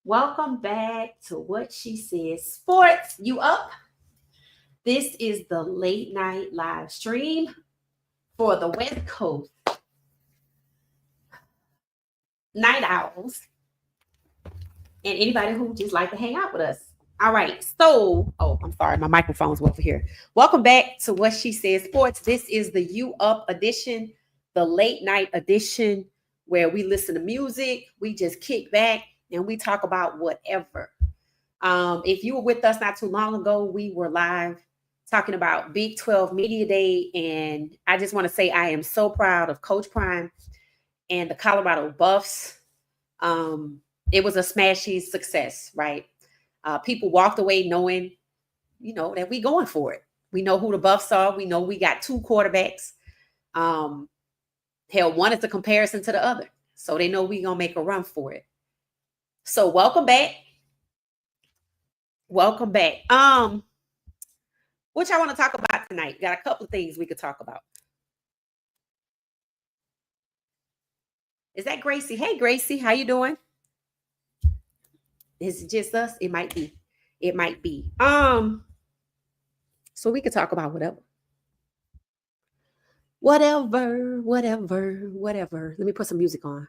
Welcome back to What She Said Sports. You up? This is the late night live stream for the West Coast night owls and anybody who just like to hang out with us. All right. I'm sorry, my microphone's over here. Welcome back to What She Said Sports. This is the You Up edition, the late night edition where we listen to music, we just kick back and we talk about whatever. If you were with us not too long ago, we were live talking about Big 12 Media Day. And I just want to say I am so proud of Coach Prime and the Colorado Buffs. It was a smashy success, right? People walked away knowing, that we going for it. We know who the Buffs are. We know we got two quarterbacks. Hell, one is a comparison to the other. So they know we going to make a run for it. So welcome back. Welcome back. What y'all want to talk about tonight? Got a couple of things we could talk about. Is that Gracie? Hey, Gracie, how you doing? Is it just us? It might be. It might be. So we could talk about whatever. Whatever. Let me put some music on.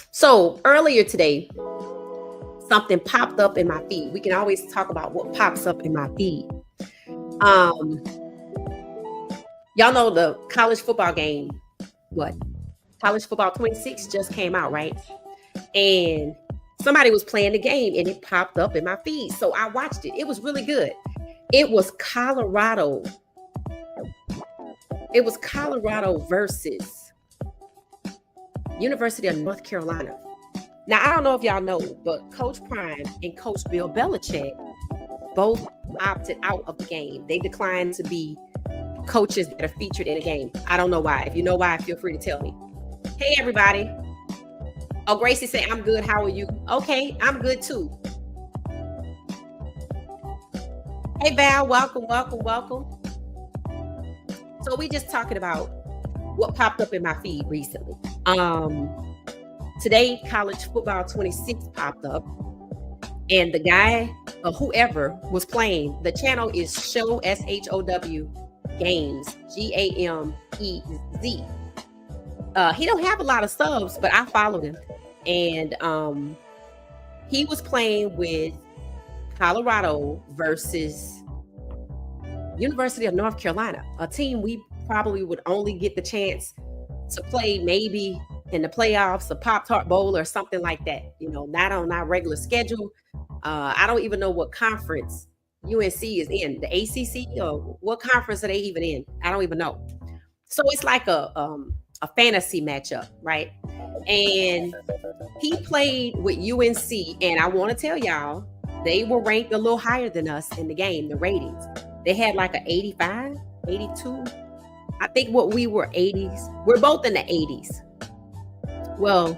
So earlier today, something popped up in my feed. We can always talk about what pops up in my feed. Y'all know the college football game. What? College football 26 just came out, right? And somebody was playing the game and it popped up in my feed. So I watched it. It was really good. It was Colorado. It was Colorado versus University of North Carolina. Now, I don't know if y'all know, but Coach Prime and Coach Bill Belichick both opted out of the game. They declined to be coaches that are featured in the game. I don't know why. If you know why, feel free to tell me. Hey, everybody. Oh, Gracie said, I'm good. How are you? Okay, I'm good too. Hey, Val, welcome. So we just talking about what popped up in my feed recently. Today, College Football 26 popped up, and the guy or whoever was playing, the channel is Show SHOW Games, GAMEZ. He don't have a lot of subs, but I followed him, and he was playing with Colorado versus University of North Carolina, a team we probably would only get the chance to play maybe in the playoffs, a Pop-Tart Bowl or something like that, not on our regular schedule. I don't even know what conference UNC is in, the ACC, or what conference are they even in? I don't even know. So it's like a fantasy matchup, right? And he played with UNC, and I want to tell y'all, they were ranked a little higher than us in the game, the ratings. They had like an 85, 82. I think what we were 80s. We're both in the 80s. Well,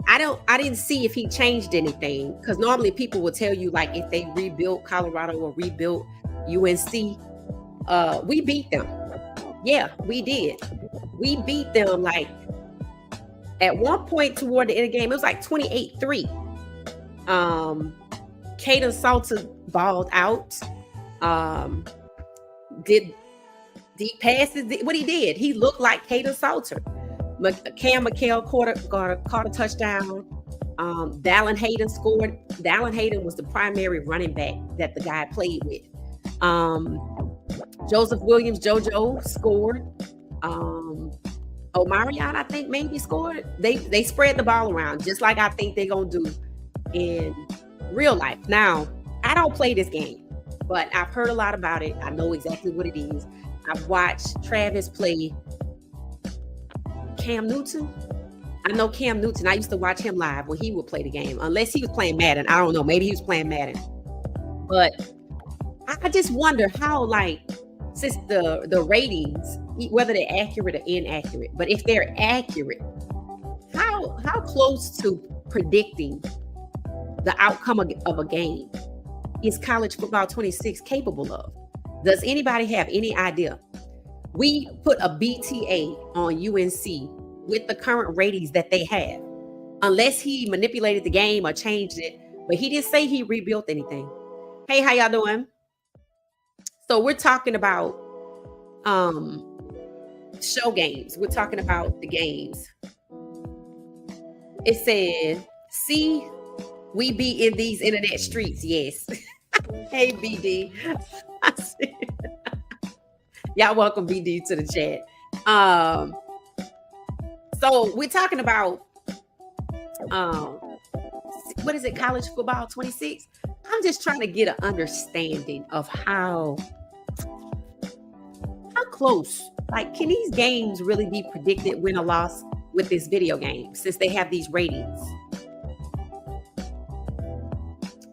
I didn't see if he changed anything, because normally people will tell you like if they rebuilt Colorado or rebuilt UNC. We beat them. Yeah, we did. We beat them like at one point toward the end of the game. It was like 28-3. Caden Salter balled out. Did deep passes. What he did, he looked like Caden Salter. Cam McHale caught a touchdown. Dallin Hayden scored. Dallin Hayden was the primary running back that the guy played with. Joseph Williams, JoJo, scored. Omarion, I think, maybe scored. They spread the ball around just like I think they're gonna do in real life. Now, I don't play this game, but I've heard a lot about it. I know exactly what it is. I've watched Travis play Cam Newton. I know Cam Newton. I used to watch him live when he would play the game, unless he was playing Madden. I don't know. Maybe he was playing Madden. But I just wonder how, like, since the ratings, whether they're accurate or inaccurate, but if they're accurate, how close to predicting the outcome of a game is College Football 26 capable of? Does anybody have any idea? We put a BTA on UNC with the current ratings that they have, unless he manipulated the game or changed it. But he didn't say he rebuilt anything. Hey, how y'all doing? So we're talking about show games. We're talking about the games. It said, see, we be in these internet streets. Yes. Hey, BD. Y'all welcome BD to the chat. So we're talking about what is it, college football 26? I'm just trying to get an understanding of how close, like, can these games really be predicted win or loss with this video game since they have these ratings?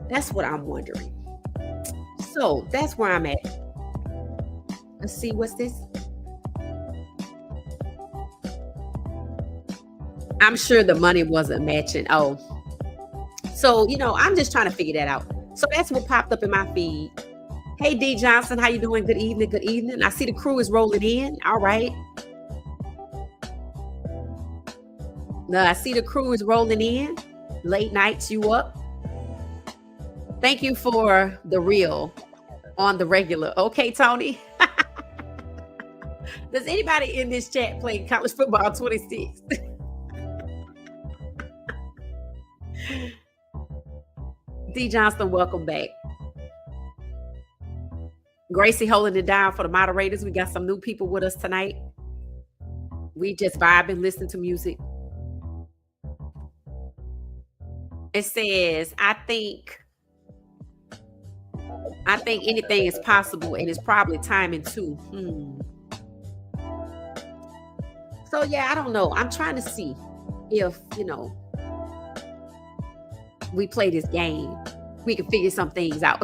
That's what I'm wondering. So that's where I'm at. Let's see, what's this? I'm sure the money wasn't matching. Oh, so, I'm just trying to figure that out. So that's what popped up in my feed. Hey, D Johnson, how you doing? Good evening. Good evening. I see the crew is rolling in. All right. No, I see the crew is rolling in. Late nights, you up? Thank you for the real on the regular. Okay, Tony. Does anybody in this chat play college football 26? D Johnson, welcome back. Gracie holding it down for the moderators. We got some new people with us tonight. We just vibe and listen to music. It says, I think anything is possible, and it's probably timing too. So yeah, I don't know. I'm trying to see if, we play this game, we can figure some things out.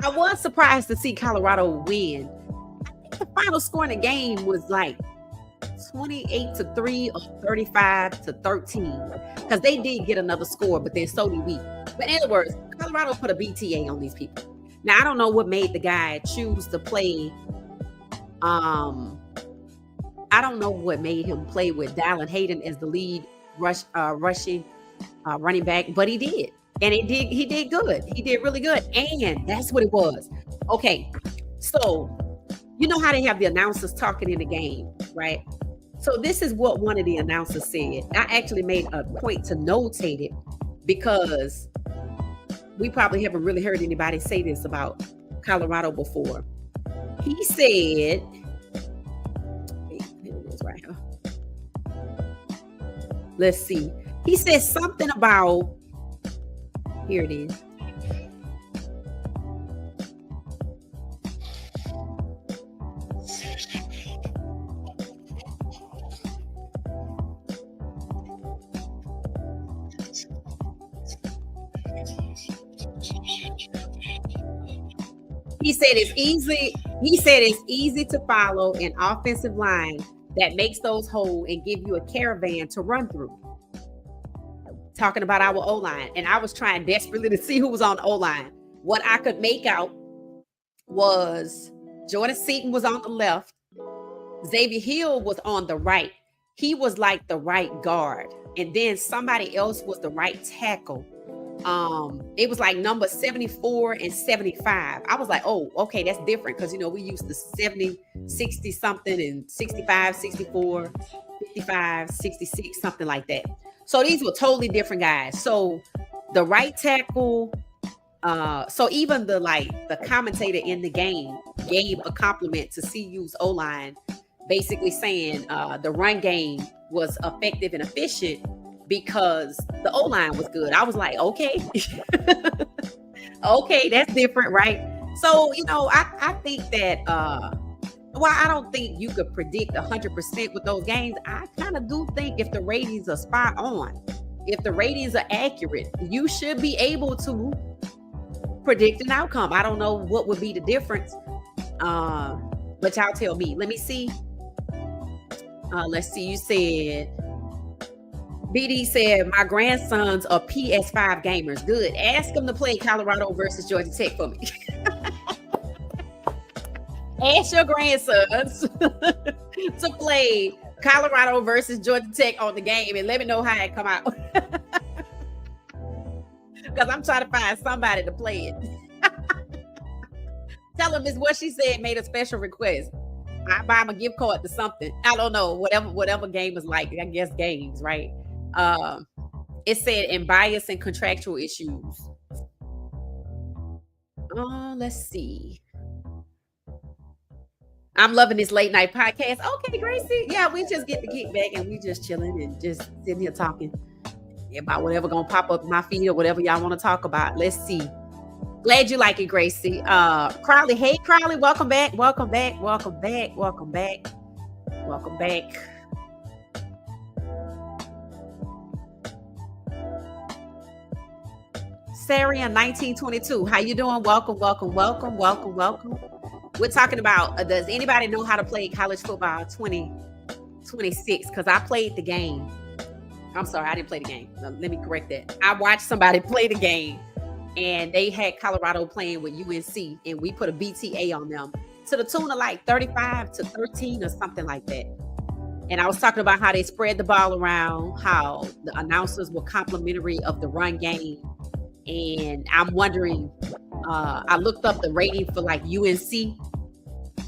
I was surprised to see Colorado win. I think the final score in the game was like 28-3 or 35-13, because they did get another score, but then so did we. But in other words, Colorado put a BTA on these people. Now, I don't know what made the guy choose to play. I don't know what made him play with Dallin Hayden as the lead rushing running back, but he did. And he did good. He did really good. And that's what it was. Okay. So, you know how they have the announcers talking in the game, right? So this is what one of the announcers said. I actually made a point to notate it because we probably haven't really heard anybody say this about Colorado before. He said, right here. Let's see. He said something about, here it is. He said it's easy to follow an offensive line that makes those holes and give you a caravan to run through. Talking about our O-line. And I was trying desperately to see who was on the O-line. What I could make out was Jordan Seaton was on the left. Xavier Hill was on the right. He was like the right guard. And then somebody else was the right tackle. It was like number 74 and 75. I was like, oh, okay, that's different. Because, we used to 70, 60 something and 65, 64, 55, 66, something like that. So these were totally different guys. So the right tackle, so even the commentator in the game gave a compliment to CU's O-line, basically saying the run game was effective and efficient because the O-line was good. I was like, okay, okay, that's different, right? So, I think that while I don't think you could predict 100% with those games, I kind of do think if the ratings are spot on, if the ratings are accurate, you should be able to predict an outcome. I don't know what would be the difference, but y'all tell me. Let me see. Let's see. You said, BD said, my grandsons are PS5 gamers. Good. Ask them to play Colorado versus Georgia Tech for me. Ask your grandsons to play Colorado versus Georgia Tech on the game and let me know how it come out. Because I'm trying to find somebody to play it. Tell them it's what she said, made a special request. I buy him a gift card to something. I don't know, whatever game is like. I guess games, right? It said in bias and contractual issues. Let's see. I'm loving this late night podcast. Okay, Gracie. Yeah, we just get to kick back and we just chilling and just sitting here talking about whatever gonna pop up in my feed or whatever y'all want to talk about. Let's see. Glad you like it, Gracie. Crowley. Hey, Crowley. Welcome back. Welcome back. Welcome back. Welcome back. Welcome back. Sarian 1922. How you doing? Welcome, welcome, welcome, welcome, welcome. We're talking about, does anybody know how to play college football 2026? Because I played the game. I'm sorry, I didn't play the game. Let me correct that. I watched somebody play the game, and they had Colorado playing with UNC, and we put a BTA on them to the tune of like 35-13 or something like that. And I was talking about how they spread the ball around, how the announcers were complimentary of the run game. And I'm wondering, I looked up the rating for like UNC,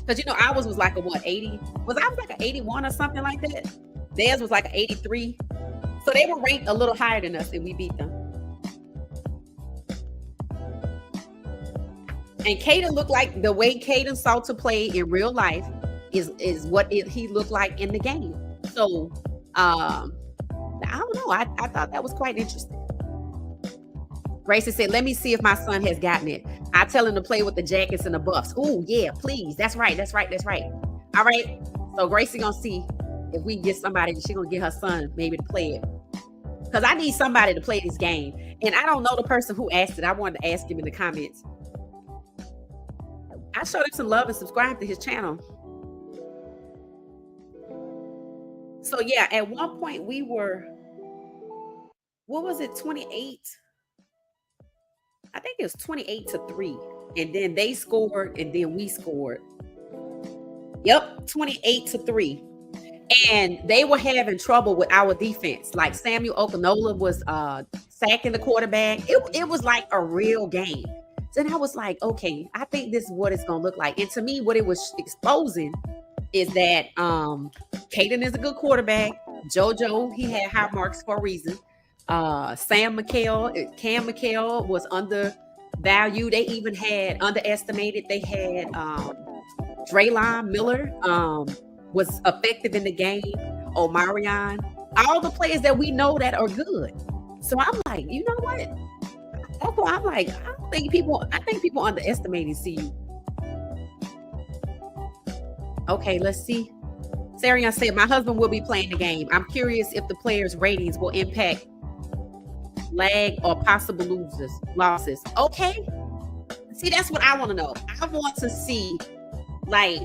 because ours was like a 80? Was I was like an 81 or something like that? Theirs was like an 83. So they were ranked a little higher than us, and we beat them. And Caden looked like the way Caden saw to play in real life is what he looked like in the game. So I don't know. I thought that was quite interesting. Gracie said, let me see if my son has gotten it. I tell him to play with the Jackets and the Buffs. Oh, yeah, please. That's right. That's right. That's right. All right. So Gracie going to see if we can get somebody, she's going to get her son maybe to play it. Because I need somebody to play this game. And I don't know the person who asked it. I wanted to ask him in the comments. I showed him some love and subscribe to his channel. So, yeah, at one point we were, what was it, 28? I think it was 28-3. And then they scored and then we scored. Yep, 28-3. And they were having trouble with our defense. Like Samuel Okinola was sacking the quarterback. It was like a real game. So then I was like, okay, I think this is what it's going to look like. And to me, what it was exposing is that Caden is a good quarterback. JoJo, he had high marks for a reason. Cam McHale was undervalued. They even had underestimated. They had Draylon Miller was effective in the game. Omarion, all the players that we know that are good. So I'm like, you know what? I'm like, I think people underestimating CU. Okay, let's see. Sarian said, my husband will be playing the game. I'm curious if the players' ratings will impact lag or possible losses. Okay. See, that's what I want to know. I want to see like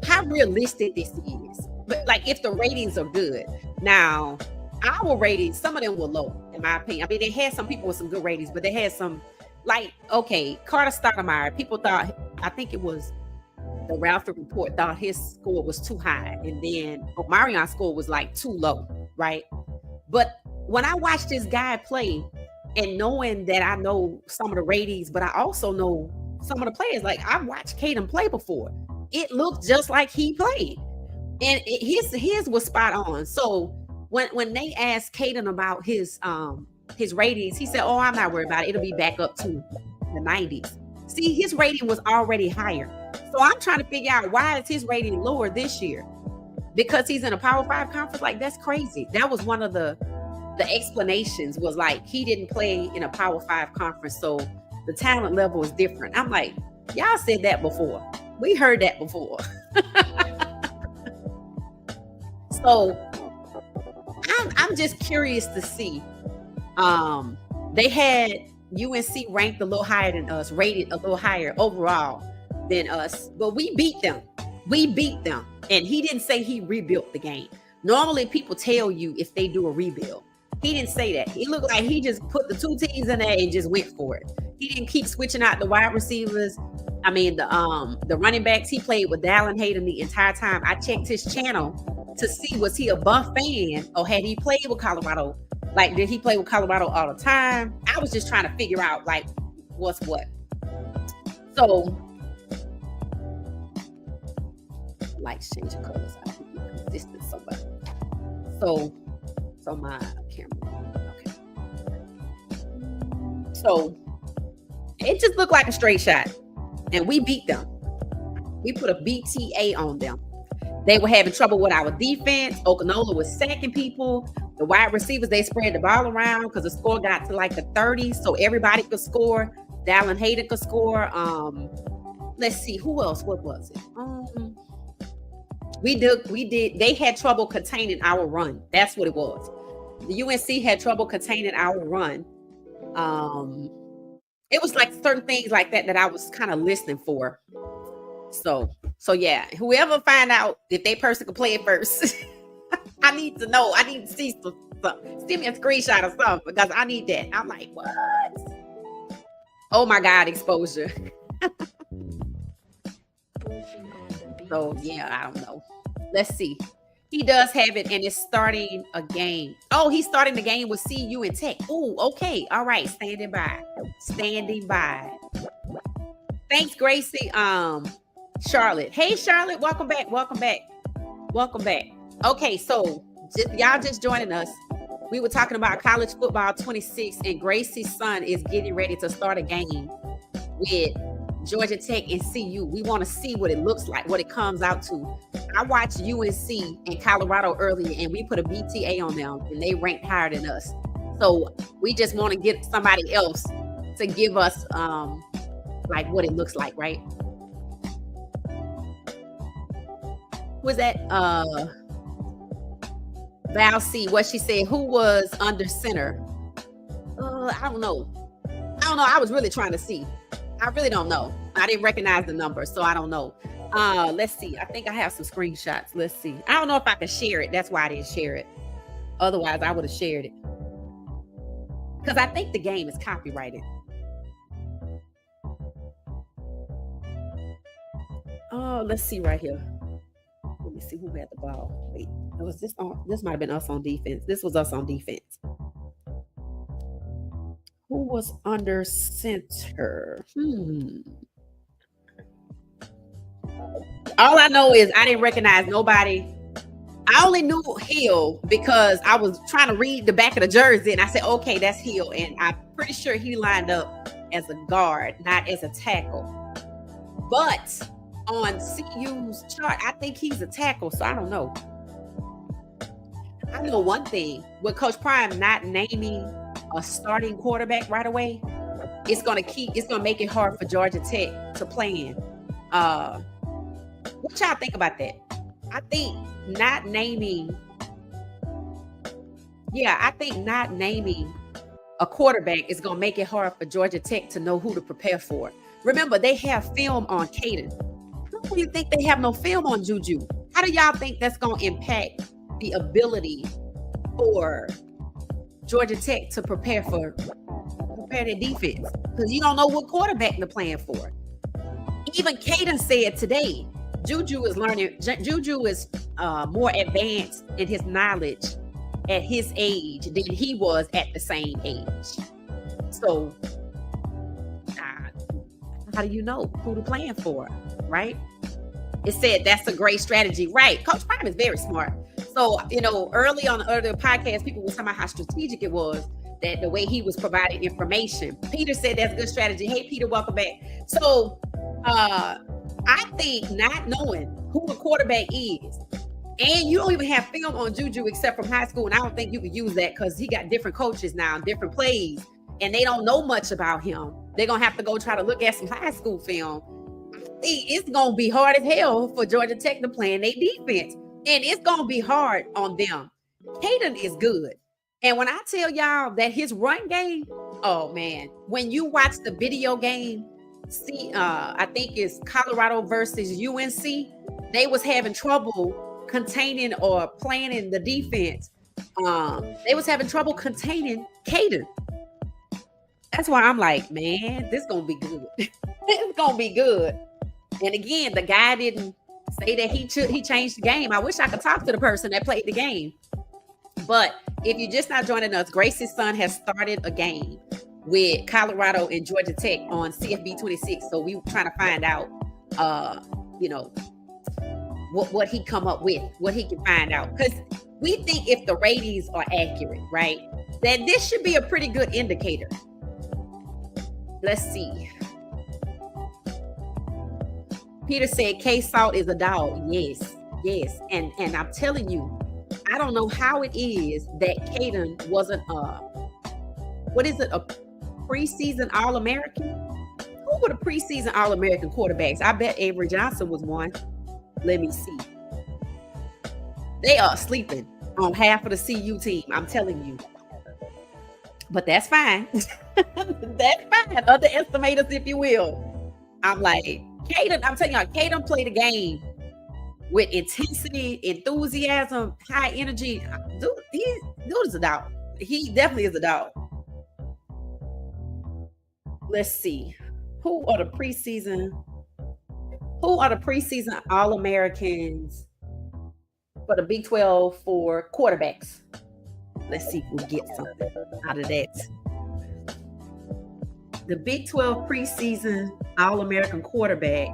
how realistic this is. But like if the ratings are good. Now, our ratings, some of them were low, in my opinion. I mean, they had some people with some good ratings, but they had some like, okay, Carter Stoudemire, people thought, I think it was the Ralphie Report thought his score was too high. And then Omarion's score was like too low, right? But when I watched this guy play and knowing that I know some of the ratings, but I also know some of the players, like I watched Caden play before. It looked just like he played. And his was spot on. So when they asked Caden about his ratings, he said, oh, I'm not worried about it. It'll be back up to the 90s. See, his rating was already higher. So I'm trying to figure out why is his rating lower this year? Because he's in a Power 5 conference? Like, that's crazy. That was one of the explanations was like, he didn't play in a Power 5 conference, so the talent level is different. I'm like, y'all said that before. We heard that before. So I'm just curious to see. They had UNC ranked a little higher than us, rated a little higher overall than us, but we beat them. And he didn't say he rebuilt the game. Normally people tell you if they do a rebuild. He didn't say that. He looked like he just put the two teams in there and just went for it. He didn't keep switching out the wide receivers. I mean, the running backs, he played with Dallin Hayden the entire time. I checked his channel to see, was he a Buff fan or had he played with Colorado? Like, did he play with Colorado all the time? I was just trying to figure out like what's what. So lights change of colors. I can be consistent somewhere. So my camera. Okay. So it just looked like a straight shot. And we beat them. We put a BTA on them. They were having trouble with our defense. Okinola was sacking people. The wide receivers, they spread the ball around because the score got to like the 30s. So everybody could score. Dallin Hayden could score. Let's see, who else? What was it? We did. They had trouble containing our run. That's what it was. The UNC had trouble containing our run. It was like certain things like that I was kind of listening for. So yeah, whoever find out if that person can play it first, I need to know. I need to see some. Send me a screenshot or something because I need that. I'm like, what? Oh my God, exposure. So yeah, I don't know. Let's see. He does have it, and it's starting a game. Oh, he's starting the game with CU and Tech. Oh, okay. All right. Standing by. Thanks, Gracie. Charlotte. Hey, Charlotte. Welcome back. Okay, so y'all just joining us. We were talking about college football 26, and Gracie's son is getting ready to start a game with Georgia Tech and CU. We want to see what it looks like, what it comes out to. I watched UNC and Colorado earlier, and we put a BTA on them, and they ranked higher than us. So we just want to get somebody else to give us like what it looks like, right? Was that Val C? What she said? Who was under center? I don't know. I was really trying to see. I really don't know. I didn't recognize the number, so I don't know. Let's see. I think I have some screenshots. Let's see. I don't know if I can share it. That's why I didn't share it. Otherwise, I would have shared it. Because I think the game is copyrighted. Oh, let's see right here. Let me see who had the ball. Wait, was this on? This might have been us on defense. This was us on defense. Who was under center? All I know is I didn't recognize nobody. I only knew Hill because I was trying to read the back of the jersey and I said, okay, that's Hill. And I'm pretty sure he lined up as a guard, not as a tackle. But on CU's chart, I think he's a tackle, so I don't know. I know one thing, with Coach Prime not naming a starting quarterback right away, it's gonna make it hard for Georgia Tech to plan. What y'all think about that? I think not naming a quarterback is gonna make it hard for Georgia Tech to know who to prepare for. Remember, they have film on Caden. How do you think they have no film on Juju? How do y'all think that's gonna impact the ability for Georgia Tech to prepare their defense? Because you don't know what quarterback they're playing for. Even Caden said today, Juju is more advanced in his knowledge at his age than he was at the same age. So how do you know who to plan for, right? It said that's a great strategy, right? Coach Prime is very smart. So, early on the other podcast, people were talking about how strategic it was, that the way he was providing information. Peter said that's good strategy. Hey, Peter, welcome back. So, I think not knowing who the quarterback is, and you don't even have film on Juju except from high school, and I don't think you could use that because he got different coaches now, different plays, and they don't know much about him. They're going to have to go try to look at some high school film. I think it's going to be hard as hell for Georgia Tech to play in their defense, and it's going to be hard on them. Caden is good. And when I tell y'all that his run game, oh, man, when you watch the video game, I think it's Colorado versus UNC. They was having trouble containing or planning the defense. They was having trouble containing Caden. That's why I'm like, man, this gonna be good. It's gonna be good. And again, the guy didn't say that he changed the game. I wish I could talk to the person that played the game. But if you're just not joining us, Gracie's son has started a game with Colorado and Georgia Tech on CFB 26. So we trying to find out, you know, what he come up with, what he can find out. Because we think if the ratings are accurate, right, that this should be a pretty good indicator. Let's see. Peter said K-Salt is a dog. Yes, yes. And I'm telling you, I don't know how it is that Caden wasn't what is it, a preseason All-American? Who were the preseason All-American quarterbacks? I bet Avery Johnson was one. Let me see. They are sleeping on half of the CU team, I'm telling you. But that's fine. That's fine. Underestimate us, if you will. I'm like, Caden, I'm telling y'all, Caden played a game with intensity, enthusiasm, high energy. Dude is a dog. He definitely is a dog. Let's see. Who are the preseason All-Americans for the Big 12 for quarterbacks? Let's see if we get something out of that. The Big 12 preseason All-American quarterback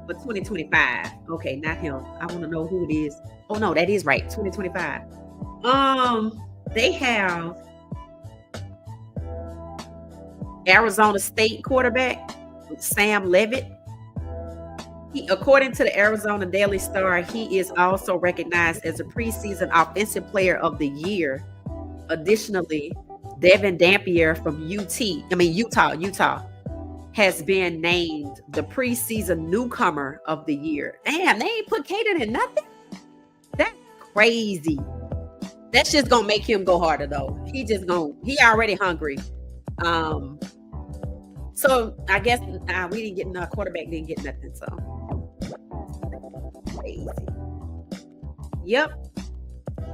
for 2025. Okay, not him. I want to know who it is. Oh no, that is right. 2025. They have Arizona State quarterback Sam Levitt. According to the Arizona Daily Star, he is also recognized as a preseason offensive player of the year. Additionally, Devin Dampier from Utah has been named the preseason newcomer of the year. Damn, they ain't put Caden in nothing? That's crazy. That's just gonna make him go harder though. He already hungry. So I guess we didn't get enough. Quarterback didn't get nothing. So crazy. Yep.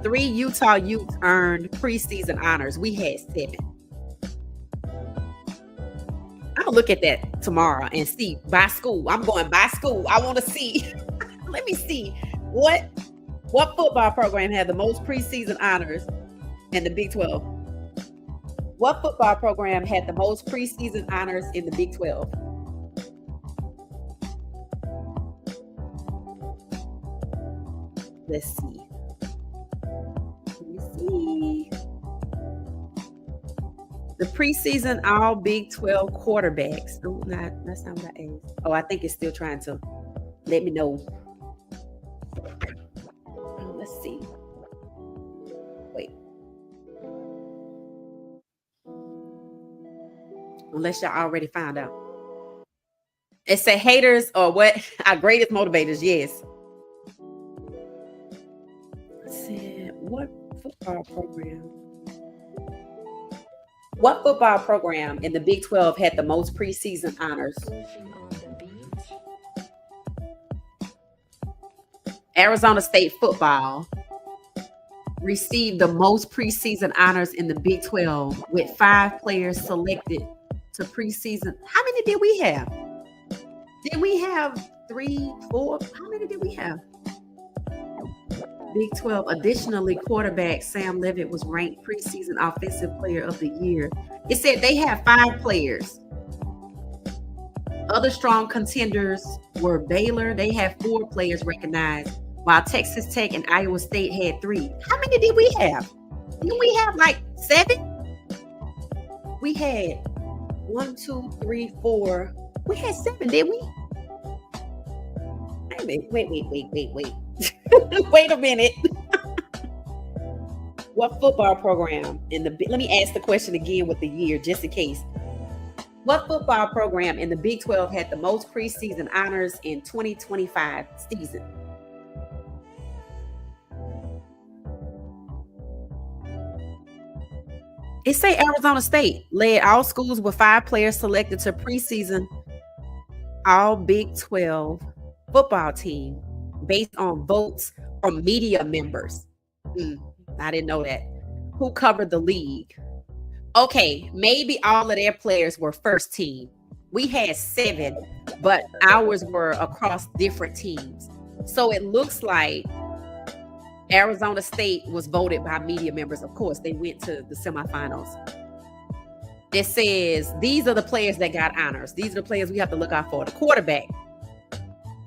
3 Utah Utes earned preseason honors. We had 7. I'm gonna look at that tomorrow and see by school. I'm going by school. I want to see. Let me see what football program had the most preseason honors in the Big 12. What football program had the most preseason honors in the Big 12? Let's see. The preseason all Big 12 quarterbacks. Oh, that's not what I asked. Oh, I think it's still trying to let me know. Let's see. Wait. Unless y'all already found out. It said haters are what our greatest motivators. Yes. Said what football program? What football program in the Big 12 had the most preseason honors? Arizona State football received the most preseason honors in the Big 12 with 5 players selected to preseason. How many did we have? Did we have 3, 4? How many did we have? Big 12. Additionally, quarterback Sam Levitt was ranked preseason offensive player of the year. It said they had 5 players. Other strong contenders were Baylor. They had 4 players recognized, while Texas Tech and Iowa State had 3. How many did we have? Didn't we have like 7? We had 1, 2, 3, 4. We had 7, didn't we? Wait. Wait a minute. What football program let me ask the question again with the year just in case. What football program in the Big 12 had the most preseason honors in 2025 season? It say Arizona State led all schools with 5 players selected to preseason all Big 12 football team based on votes from media members. I didn't know that. Who covered the league? Okay, maybe all of their players were first team. We had 7, but ours were across different teams. So it looks like Arizona State was voted by media members. Of course, they went to the semifinals. It says these are the players that got honors. These are the players we have to look out for. The quarterback,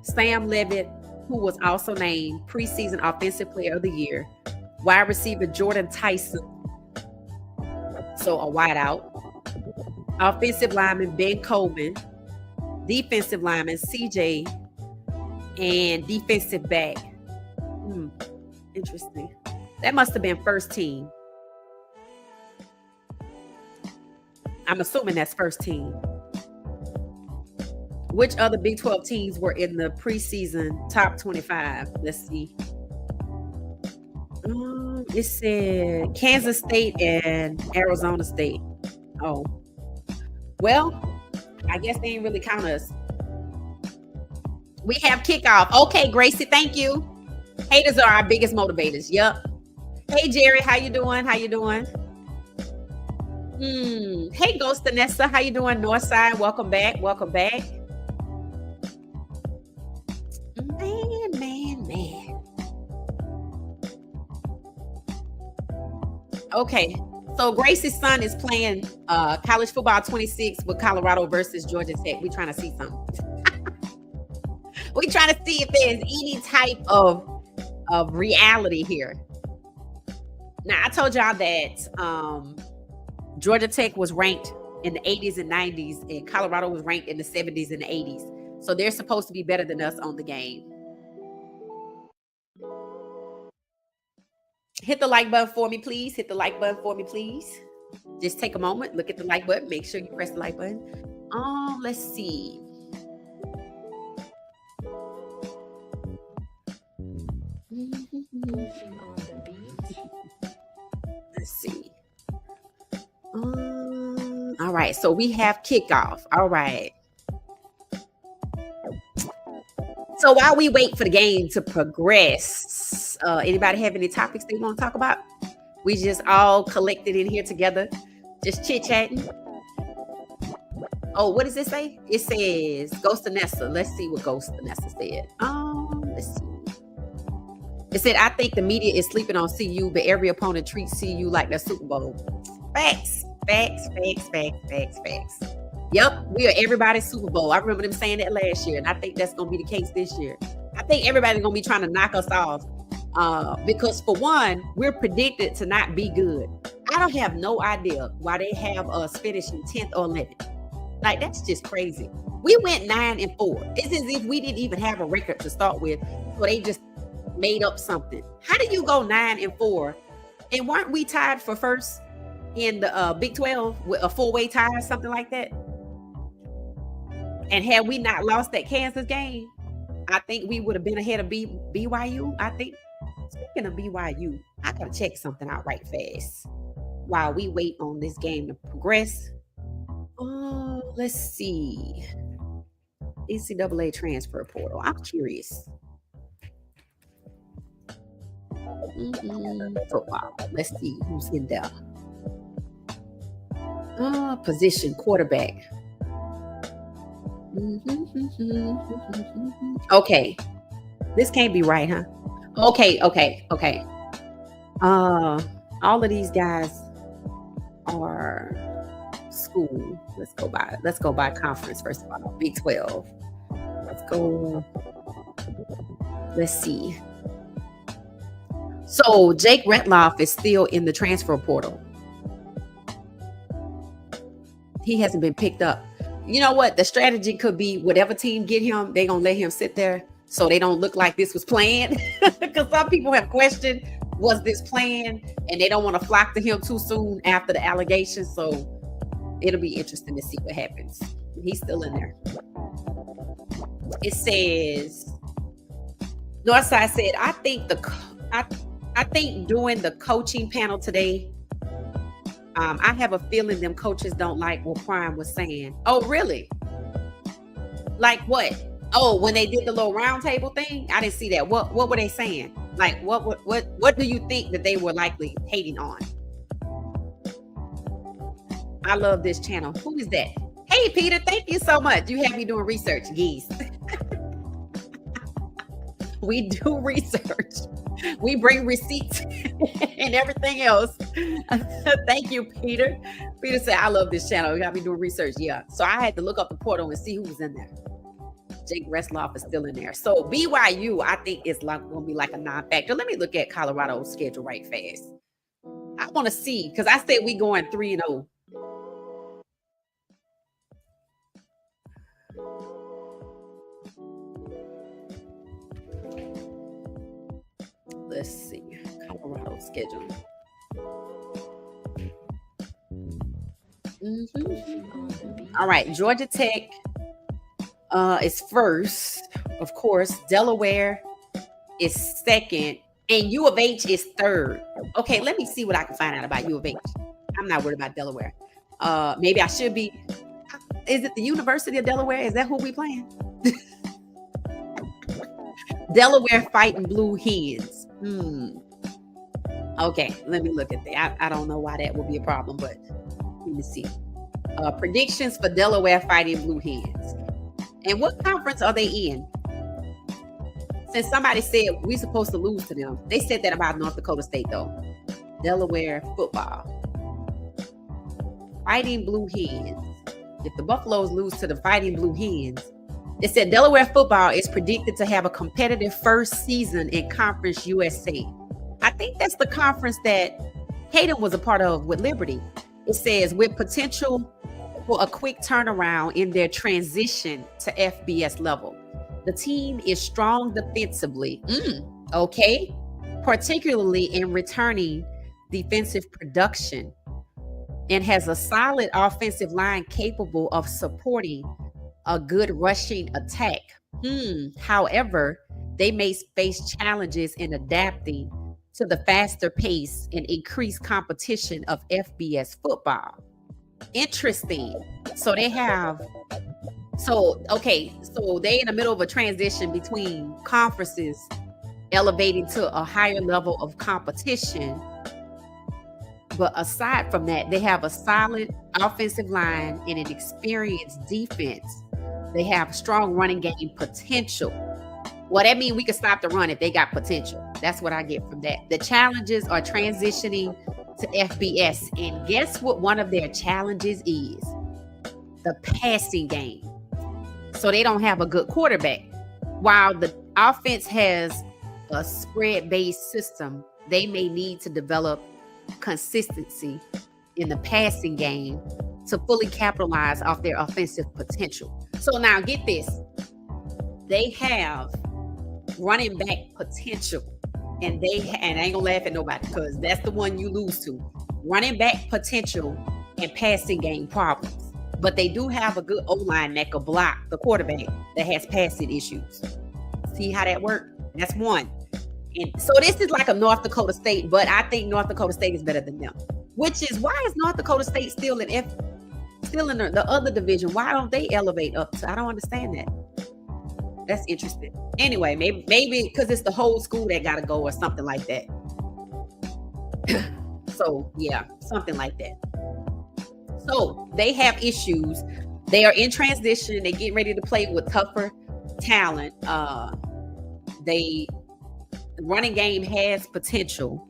Sam Levitt, who was also named preseason offensive player of the year. Wide receiver Jordan Tyson, so a wideout. Offensive lineman Ben Coleman. Defensive lineman CJ, and defensive back. Interesting. That must have been first team. I'm assuming that's first team. Which other Big 12 teams were in the preseason top 25? Let's see. It said Kansas State and Arizona State. Oh. Well, I guess they ain't really count us. We have kickoff. Okay, Gracie, thank you. Haters are our biggest motivators. Yep. Hey, Jerry, how you doing? How you doing? Hey, Ghost Anessa, how you doing? Northside, welcome back. Welcome back. Man. Okay, so Gracie's son is playing college football 26 with Colorado versus Georgia Tech. We're trying to see something. We're trying to see if there's any type of reality here. Now, I told y'all that Georgia Tech was ranked in the 80s and 90s, and Colorado was ranked in the 70s and the 80s. So they're supposed to be better than us on the game. Hit the like button for me, please. Hit the like button for me, please. Just take a moment, look at the like button, make sure you press the like button. Let's see. Let's see. All right, so we have kickoff. All right. So while we wait for the game to progress, anybody have any topics they want to talk about? We just all collected in here together, just chit-chatting. Oh, what does it say? It says Ghost Anessa. Let's see what Ghost Anessa said. Let's see. It said, I think the media is sleeping on CU, but every opponent treats CU like their Super Bowl. Facts. Yep, we are everybody's Super Bowl. I remember them saying that last year, and I think that's going to be the case this year. I think everybody's going to be trying to knock us off because, for one, we're predicted to not be good. I don't have no idea why they have us finishing 10th or 11th. Like, that's just crazy. We went 9-4. It's as if we didn't even have a record to start with, so they just made up something. How do you go 9-4? And weren't we tied for first in the Big 12 with a 4-way tie or something like that? And had we not lost that Kansas game, I think we would have been ahead of BYU. I think, speaking of BYU, I got to check something out right fast while we wait on this game to progress. Let's see. NCAA transfer portal. I'm curious. Football. Let's see who's in there. Position, quarterback. Okay. This can't be right, huh? Okay. All of these guys are school. Let's go by conference first of all. Big 12. Let's see. So Jake Retloff is still in the transfer portal. He hasn't been picked up. You know what? The strategy could be whatever team get him, they're going to let him sit there so they don't look like this was planned. Because some people have questioned, was this planned? And they don't want to flock to him too soon after the allegations. So it'll be interesting to see what happens. He's still in there. It says, Northside said, I think during the coaching panel today, I have a feeling them coaches don't like what Prime was saying. Oh, really? Like what? Oh, when they did the little round table thing? I didn't see that. What were they saying? Like, what do you think that they were likely hating on? I love this channel. Who is that? Hey, Peter, thank you so much. You have me doing research, geese. We do research. We bring receipts and everything else. Thank you, Peter. Peter said, I love this channel. You got me doing research. Yeah. So I had to look up the portal and see who was in there. Jake Resloff is still in there. So BYU, I think, is like going to be like a non-factor. Let me look at Colorado's schedule right fast. I want to see, because I said we going 3-0. Let's see. Colorado schedule. All right. Georgia Tech is first. Of course, Delaware is second. And U of H is third. Okay, let me see what I can find out about U of H. I'm not worried about Delaware. Maybe I should be. Is it the University of Delaware? Is that who we playing? Delaware Fighting Blue Hens. Okay, let me look at that. I don't know why that would be a problem, but let me see. Predictions for Delaware Fighting Blue Hens. And what conference are they in? Since somebody said we're supposed to lose to them. They said that about North Dakota State, though. Delaware football. Fighting Blue Hens. If the Buffaloes lose to the Fighting Blue Hens, it said Delaware football is predicted to have a competitive first season in Conference USA. I think that's the conference that Caden was a part of with Liberty. It says with potential for a quick turnaround in their transition to FBS level. The team is strong defensively. Okay. Particularly in returning defensive production, and has a solid offensive line capable of supporting a good rushing attack. However, they may face challenges in adapting to the faster pace and increased competition of FBS football. Interesting. So they in the middle of a transition between conferences, elevating to a higher level of competition. But aside from that, they have a solid offensive line and an experienced defense. They have strong running game potential. Well, that means we can stop the run if they got potential. That's what I get from that. The challenges are transitioning to FBS. And guess what one of their challenges is? The passing game. So they don't have a good quarterback. While the offense has a spread-based system, they may need to develop consistency in the passing game to fully capitalize off their offensive potential. So now get this. They have running back potential, and I ain't gonna laugh at nobody because that's the one you lose to. Running back potential and passing game problems. But they do have a good O-line that could block the quarterback that has passing issues. See how that works? That's one. And so this is like a North Dakota State, but I think North Dakota State is better than them. Which is, why is North Dakota State still in the other division? Why don't they elevate up to? I don't understand that. That's interesting. Anyway, maybe because it's the whole school that got to go or something like that. So yeah, something like that. So they have issues. They are in transition. They're getting ready to play with tougher talent. The running game has potential.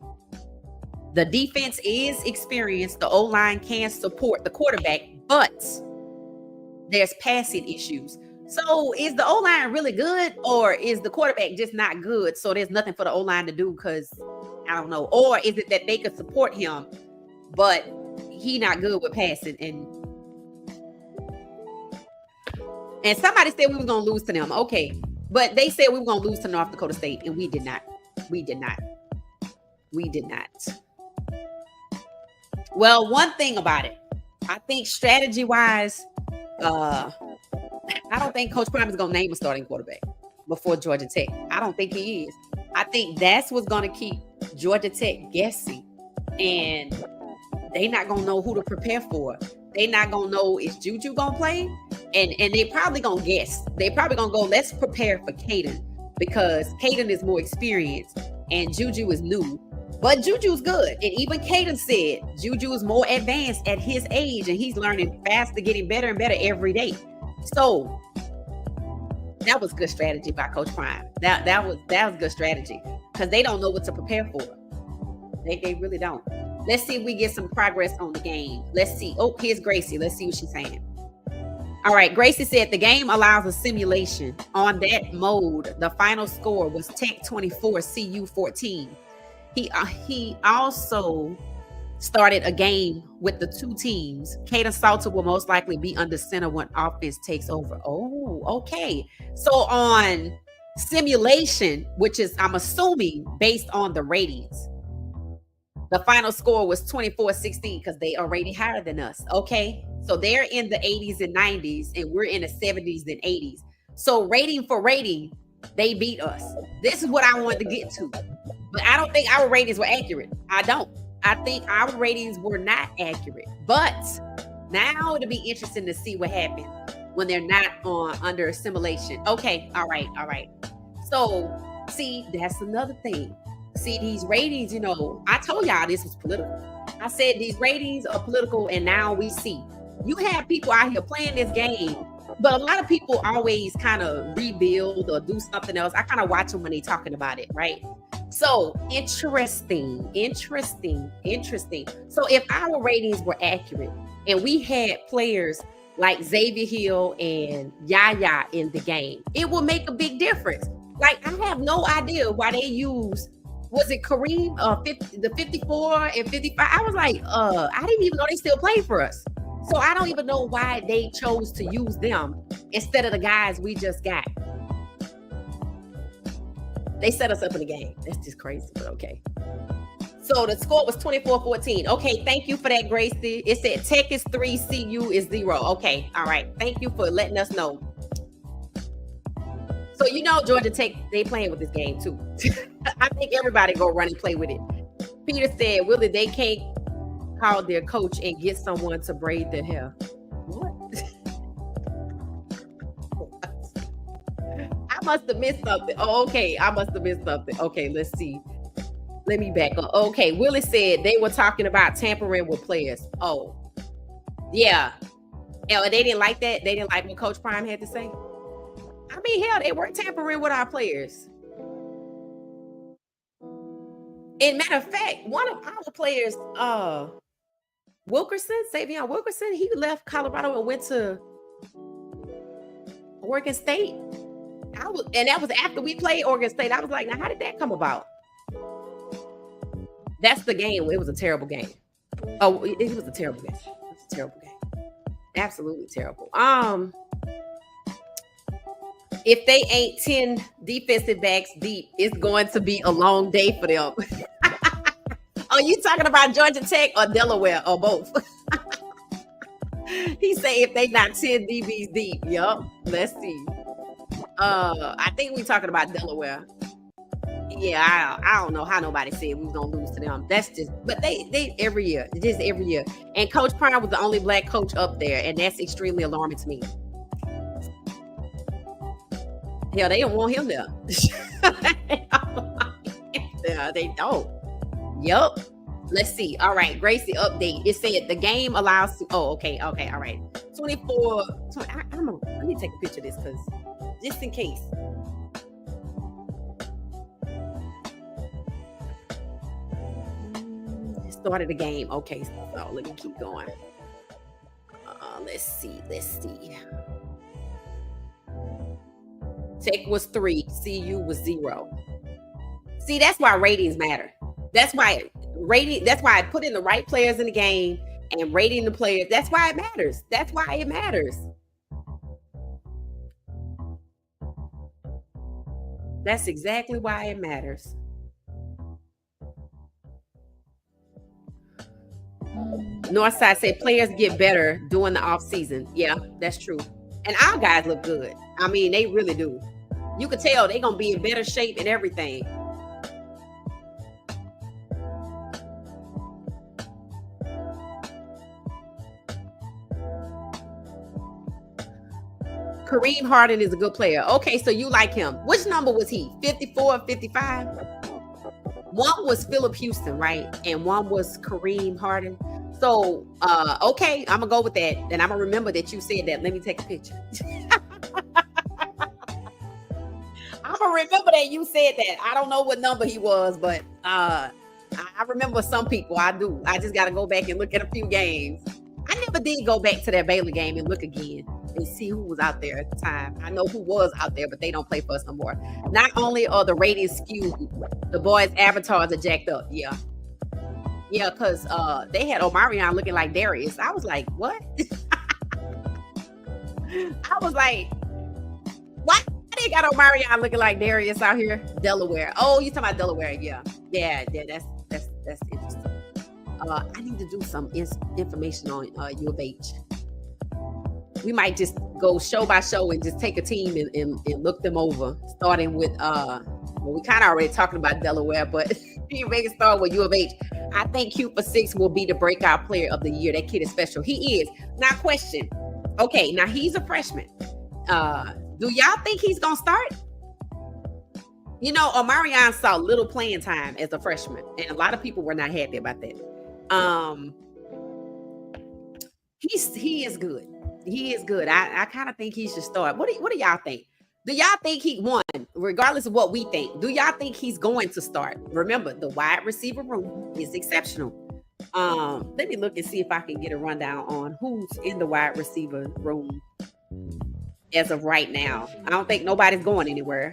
The defense is experienced. The O-line can support the quarterback, but there's passing issues. So is the O-line really good, or is the quarterback just not good? So there's nothing for the O-line to do because, I don't know. Or is it that they could support him, but he not good with passing? And somebody said we were going to lose to them. Okay. But they said we were going to lose to North Dakota State, and we did not. Well, one thing about it, I think strategy-wise, I don't think Coach Prime is going to name a starting quarterback before Georgia Tech. I don't think he is. I think that's what's going to keep Georgia Tech guessing, and they not going to know who to prepare for. They not going to know, is Juju going to play? And they probably going to guess. They probably going to go, let's prepare for Caden, because Caden is more experienced and Juju is new. But Juju's good. And even Caden said Juju is more advanced at his age and he's learning faster, getting better and better every day. So that was good strategy by Coach Prime. That was good strategy because they don't know what to prepare for. They really don't. Let's see if we get some progress on the game. Let's see. Oh, here's Gracie. Let's see what she's saying. All right. Gracie said the game allows a simulation. On that mode, the final score was Tech 24, CU 14. He also started a game with the two teams. Kaden Salter will most likely be under center when offense takes over. Oh, okay. So on simulation, which is, I'm assuming, based on the ratings, the final score was 24-16 because they are rated higher than us. Okay. So they're in the 80s and 90s, and we're in the 70s and 80s. So rating for rating, they beat us. This is what I wanted to get to. But I don't think our ratings were accurate. I don't. I think our ratings were not accurate. But now it'll be interesting to see what happens when they're not under assimilation. Okay. All right. So, see, that's another thing. See, these ratings, you know, I told y'all this was political. I said these ratings are political, and now we see. You have people out here playing this game, but a lot of people always kind of rebuild or do something else. I kind of watch them when they're talking about it, right? So interesting. So if our ratings were accurate and we had players like Xavier Hill and Yaya in the game, it will make a big difference. Like, I have no idea why they use, was it Kareem, the 54 and 55? I was like, I didn't even know they still play for us. So I don't even know why they chose to use them instead of the guys we just got. They set us up in the game. That's just crazy, but okay. So the score was 24-14. Okay, thank you for that, Gracie. It said Tech is 3, CU is 0. Okay, all right. Thank you for letting us know. So you know Georgia Tech, they playing with this game too. I think everybody go run and play with it. Peter said, Willie, they can't call their coach and get someone to braid their hair. What? I must have missed something. Oh, okay. I must have missed something. Okay, let's see. Let me back up. Okay, Willie said they were talking about tampering with players. Oh, yeah. And they didn't like that. They didn't like what Coach Prime had to say. I mean, hell, they weren't tampering with our players. And matter of fact, one of our players, Wilkerson, Savion Wilkerson, he left Colorado and went to Oregon State. And that was after we played Oregon State. I was like, now how did that come about? That's the game. It was a terrible game. Oh, it was a terrible game. It was a terrible game. Absolutely terrible. If they ain't 10 defensive backs deep, it's going to be a long day for them. Are you talking about Georgia Tech or Delaware or both? He said if they not 10 DBs deep. Yup. Let's see. I think we talking about Delaware. Yeah, I don't know how nobody said we was gonna lose to them. That's just, but they every year, just every year. And Coach Prime was the only black coach up there, and that's extremely alarming to me. Hell, they don't want him there. Yeah, they don't. Yup. Let's see. All right, Gracie update. It said the game allows to. Oh, okay, all right. 24. Let me take a picture of this because just in case. Started the game. Okay, so let me keep going. Let's see. Tech was 3, CU was 0. See, that's why ratings matter. That's why I put in the right players in the game and rating the players. That's why it matters. That's exactly why it matters. Northside said players get better during the off season. Yeah, that's true. And our guys look good. I mean, they really do. You can tell they're gonna be in better shape and everything. Kareem Harden is a good player. Okay, so you like him. Which number was he? 54 or 55? One was Philip Houston, right? And one was Kareem Harden. So, okay, I'm gonna go with that, and I'm gonna remember that you said that. Let me take a picture. I'm gonna remember that you said that. I don't know what number he was, but I remember some people. I do. I just got to go back and look at a few games. I never did go back to that Baylor game and look again and see who was out there at the time. I know who was out there, but they don't play for us no more. Not only are the ratings skewed, the boys' avatars are jacked up. Yeah. Yeah, because they had Omarion looking like Darius. I was like, what? I was like, what? They got Omarion looking like Darius out here? Delaware. Oh, you talking about Delaware? Yeah. That's interesting. I need to do some information on U of H. We might just go show by show and just take a team and look them over, starting with we kind of already talking about Delaware, but you make it start with U of H. I think Q for 6 will be the breakout player of the year. That kid is special. He is. Now, question. Okay, now he's a freshman. Do y'all think he's gonna start? You know, Omarion saw little playing time as a freshman, and a lot of people were not happy about that. He is good. He is good. I kind of think he should start. What do y'all think? Do y'all think he won, regardless of what we think? Do y'all think he's going to start? Remember, the wide receiver room is exceptional. Let me look and see if I can get a rundown on who's in the wide receiver room as of right now. I don't think nobody's going anywhere.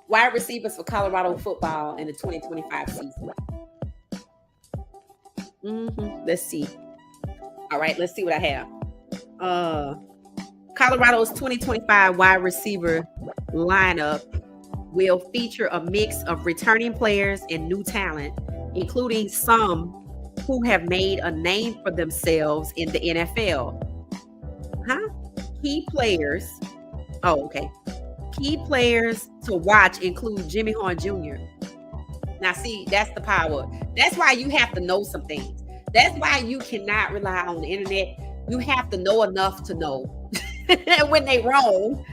Wide receivers for Colorado football in the 2025 season. Let's see. All right, let's see what I have. Colorado's 2025 wide receiver lineup will feature a mix of returning players and new talent, including some who have made a name for themselves in the NFL. Key players. Oh, okay. Key players to watch include Jimmy Horn Jr. Now, see, that's the power. That's why you have to know some things. That's why you cannot rely on the internet. You have to know enough to know when they wrong.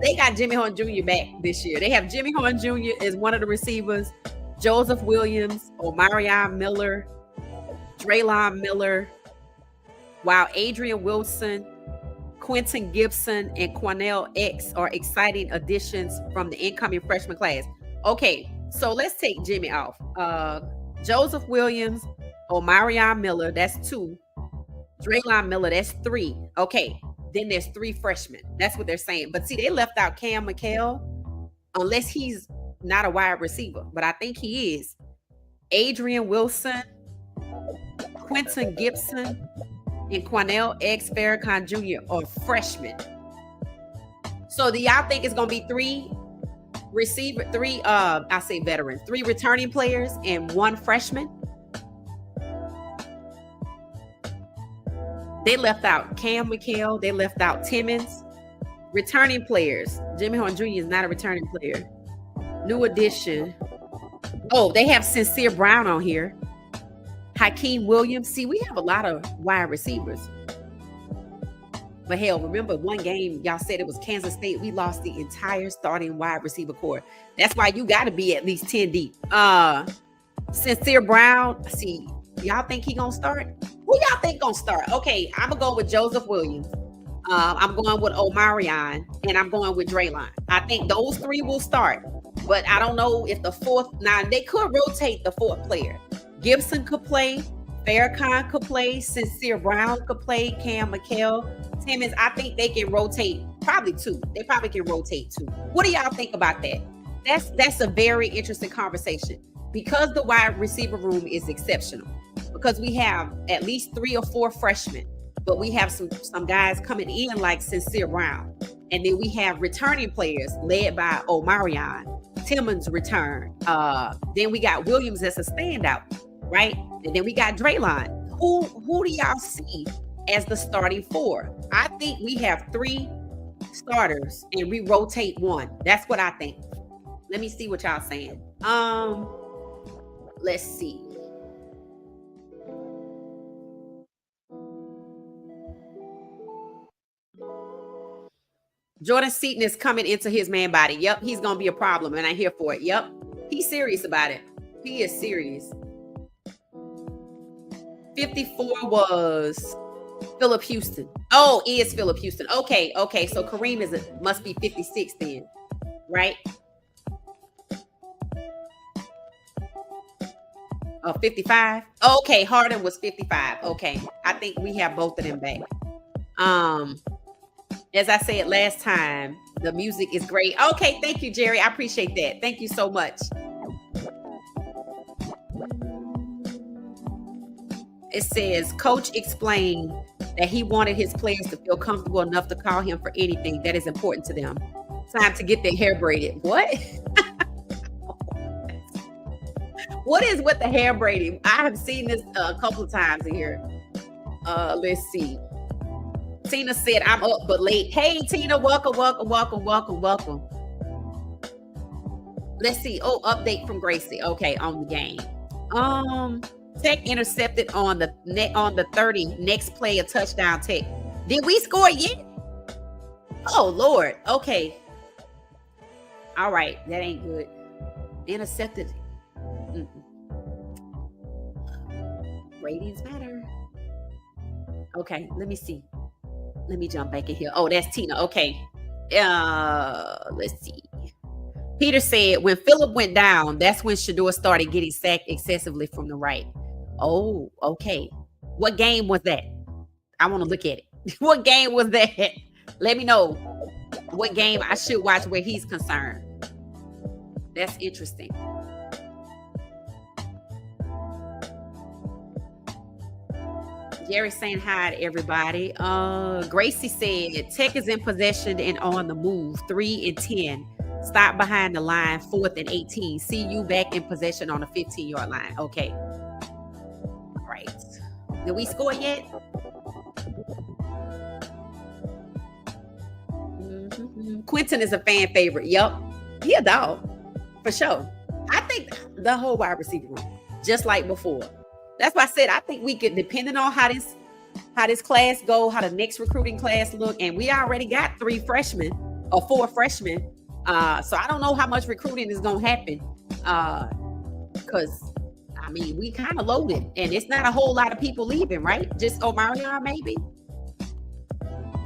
They got Jimmy Horn Jr. back this year. They have Jimmy Horn Jr. as one of the receivers, Joseph Williams, Omarion Miller, Draylon Miller, while Adrian Wilson, Quentin Gibson, and Quanell X are exciting additions from the incoming freshman class. Okay, so let's take Jimmy off. Joseph Williams, Omarion Miller, that's 2. Draylon Miller, that's 3. Okay, then there's 3 freshmen. That's what they're saying. But see, they left out Cam McHale, unless he's not a wide receiver, but I think he is. Adrian Wilson, Quentin Gibson, and Quanell X Farrakhan Jr. are freshmen. So do y'all think it's gonna be 3 veterans, 3 returning players and 1 freshman? They left out Cam McHale, they left out Timmons. Returning players. Jimmy Horn Jr. is not a returning player. New addition. Oh, they have Sincere Brown on here. Hakeem Williams. See, we have a lot of wide receivers. But hell, remember one game, y'all said it was Kansas State. We lost the entire starting wide receiver core. That's why you got to be at least 10 deep. Sincere Brown. See, y'all think he gonna start? Who y'all think gonna start? Okay, I'm gonna go with Joseph Williams. I'm going with Omarion, and I'm going with Draylon. I think those 3 will start. But I don't know if the 4th. Now, they could rotate the 4th player. Gibson could play, Farrakhan could play, Sincere Brown could play, Cam McHale, Timmons. I think they can rotate probably 2. They probably can rotate 2. What do y'all think about that? That's a very interesting conversation because the wide receiver room is exceptional. Because we have at least 3 or 4 freshmen, but we have some guys coming in like Sincere Brown, and then we have returning players led by Omarion. Timmons return. Then we got Williams as a standout, right? And then we got Draylon. Who do y'all see as the starting 4? I think we have 3 starters and we rotate 1. That's what I think. Let me see what y'all saying. Let's see. Jordan Seaton is coming into his man body. Yep, he's gonna be a problem, and I'm here for it. Yep, he's serious about it. He is serious. 54 was Philip Houston. Oh, is Philip Houston. Okay. So Kareem must be 56 then, right? 55. Okay, Harden was 55. Okay, I think we have both of them back. As I said last time, the music is great. Okay, thank you, Jerry. I appreciate that. Thank you so much. It says, Coach explained that he wanted his players to feel comfortable enough to call him for anything that is important to them. Time to get their hair braided. What? What is with the hair braiding? I have seen this a couple of times here. Let's see. Tina said, I'm up but late. Hey, Tina, welcome. Let's see. Oh, update from Gracie. Okay, on the game. Tech intercepted on the 30. Next play, a touchdown. Tech. Did we score yet? Oh, Lord. Okay. All right. That ain't good. Intercepted. Ratings matter. Okay, let me see. Let me jump back in here. Oh, that's Tina. Okay. Let's see. Peter said when Philip went down, that's when Shedeur started getting sacked excessively from the right. Oh, okay. What game was that? I want to look at it. What game was that? Let me know what game I should watch where he's concerned. That's interesting. Jerry saying hi to everybody. Gracie said Tech is in possession and on the move. 3 and 10. Stop behind the line. 4th and 18. See you back in possession on the 15-yard line. Okay. All right. Did we score yet? Quentin is a fan favorite. Yup. He a dog. For sure. I think the whole wide receiver room, just like before. That's why I said I think we could, depending on how this class go, how the next recruiting class look, and we already got 3 freshmen or 4 freshmen. So I don't know how much recruiting is gonna happen. Because I mean we kind of loaded, and it's not a whole lot of people leaving, right? Just Omarion maybe.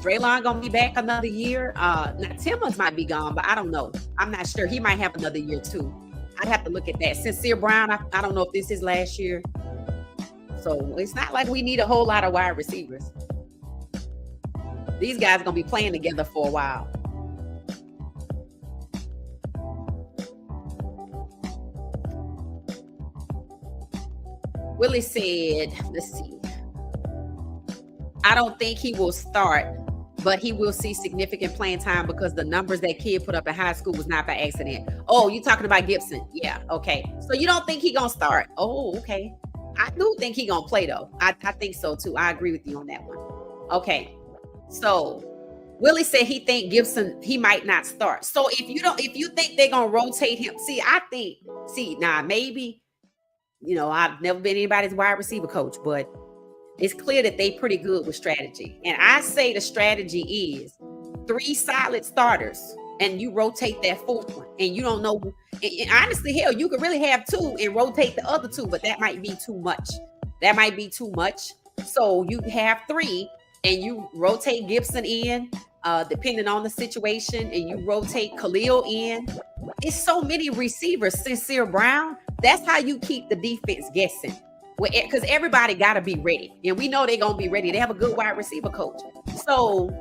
Draylon gonna be back another year. Now Timmons might be gone, but I don't know. I'm not sure. He might have another year too. I'd have to look at that. Sincere Brown, I don't know if this is last year. So it's not like we need a whole lot of wide receivers. These guys are going to be playing together for a while. Willie said, let's see. I don't think he will start, but he will see significant playing time because the numbers that kid put up in high school was not by accident. Oh, you talking about Gibson? Yeah, okay. So you don't think he going to start? Oh, okay. I do think he gonna play though. I think so too. I agree with you on that one. Okay, so Willie said he think Gibson he might not start. So if you think they're gonna rotate him, maybe I've never been anybody's wide receiver coach, but it's clear that they pretty good with strategy. And I say the strategy is 3 solid starters, and you rotate that 4th one, and you don't know. And honestly, hell, you could really have 2 and rotate the other 2, but that might be too much. So you have 3, and you rotate Gibson in, depending on the situation, and you rotate Khalil in. It's so many receivers. Sincere Brown. That's how you keep the defense guessing. Because everybody got to be ready, and we know they're gonna be ready. They have a good wide receiver coach. So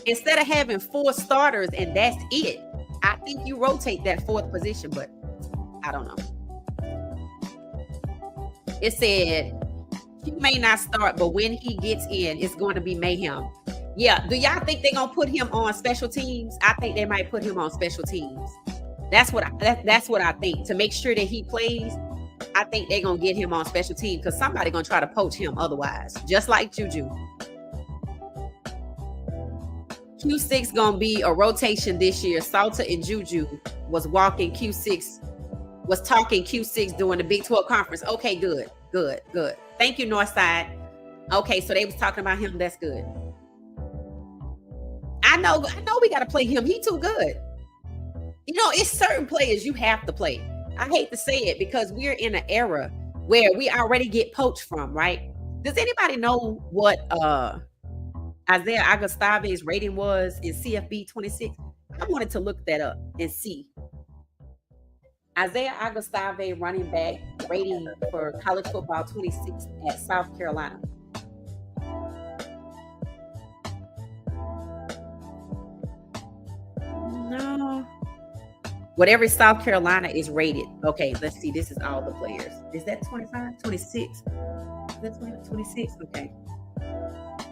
instead of having 4 starters and that's it, I think you rotate that 4th position, but I don't know. It said he may not start, but when he gets in, it's going to be mayhem. Yeah. Do y'all think they're gonna put him on special teams? I think they might put him on special teams. That's what I think. To make sure that he plays, I think they're gonna get him on special teams because somebody gonna try to poach him otherwise, just like Juju. Q6 gonna be a rotation this year. Salter and Juju was talking Q6 during the Big 12 conference. Okay, good. Thank you, Northside. Okay, so they was talking about him. That's good. I know we got to play him. He too good. You know, it's certain players you have to play. I hate to say it because we're in an era where we already get poached from, right? Does anybody know what Isaiah Agostave's rating was in CFB 26? I wanted to look that up and see. Isaiah Agostave running back rating for college football 26 at South Carolina. No. Whatever South Carolina is rated. Okay, let's see. This is all the players. Is that 25? 26? That's 26? Okay.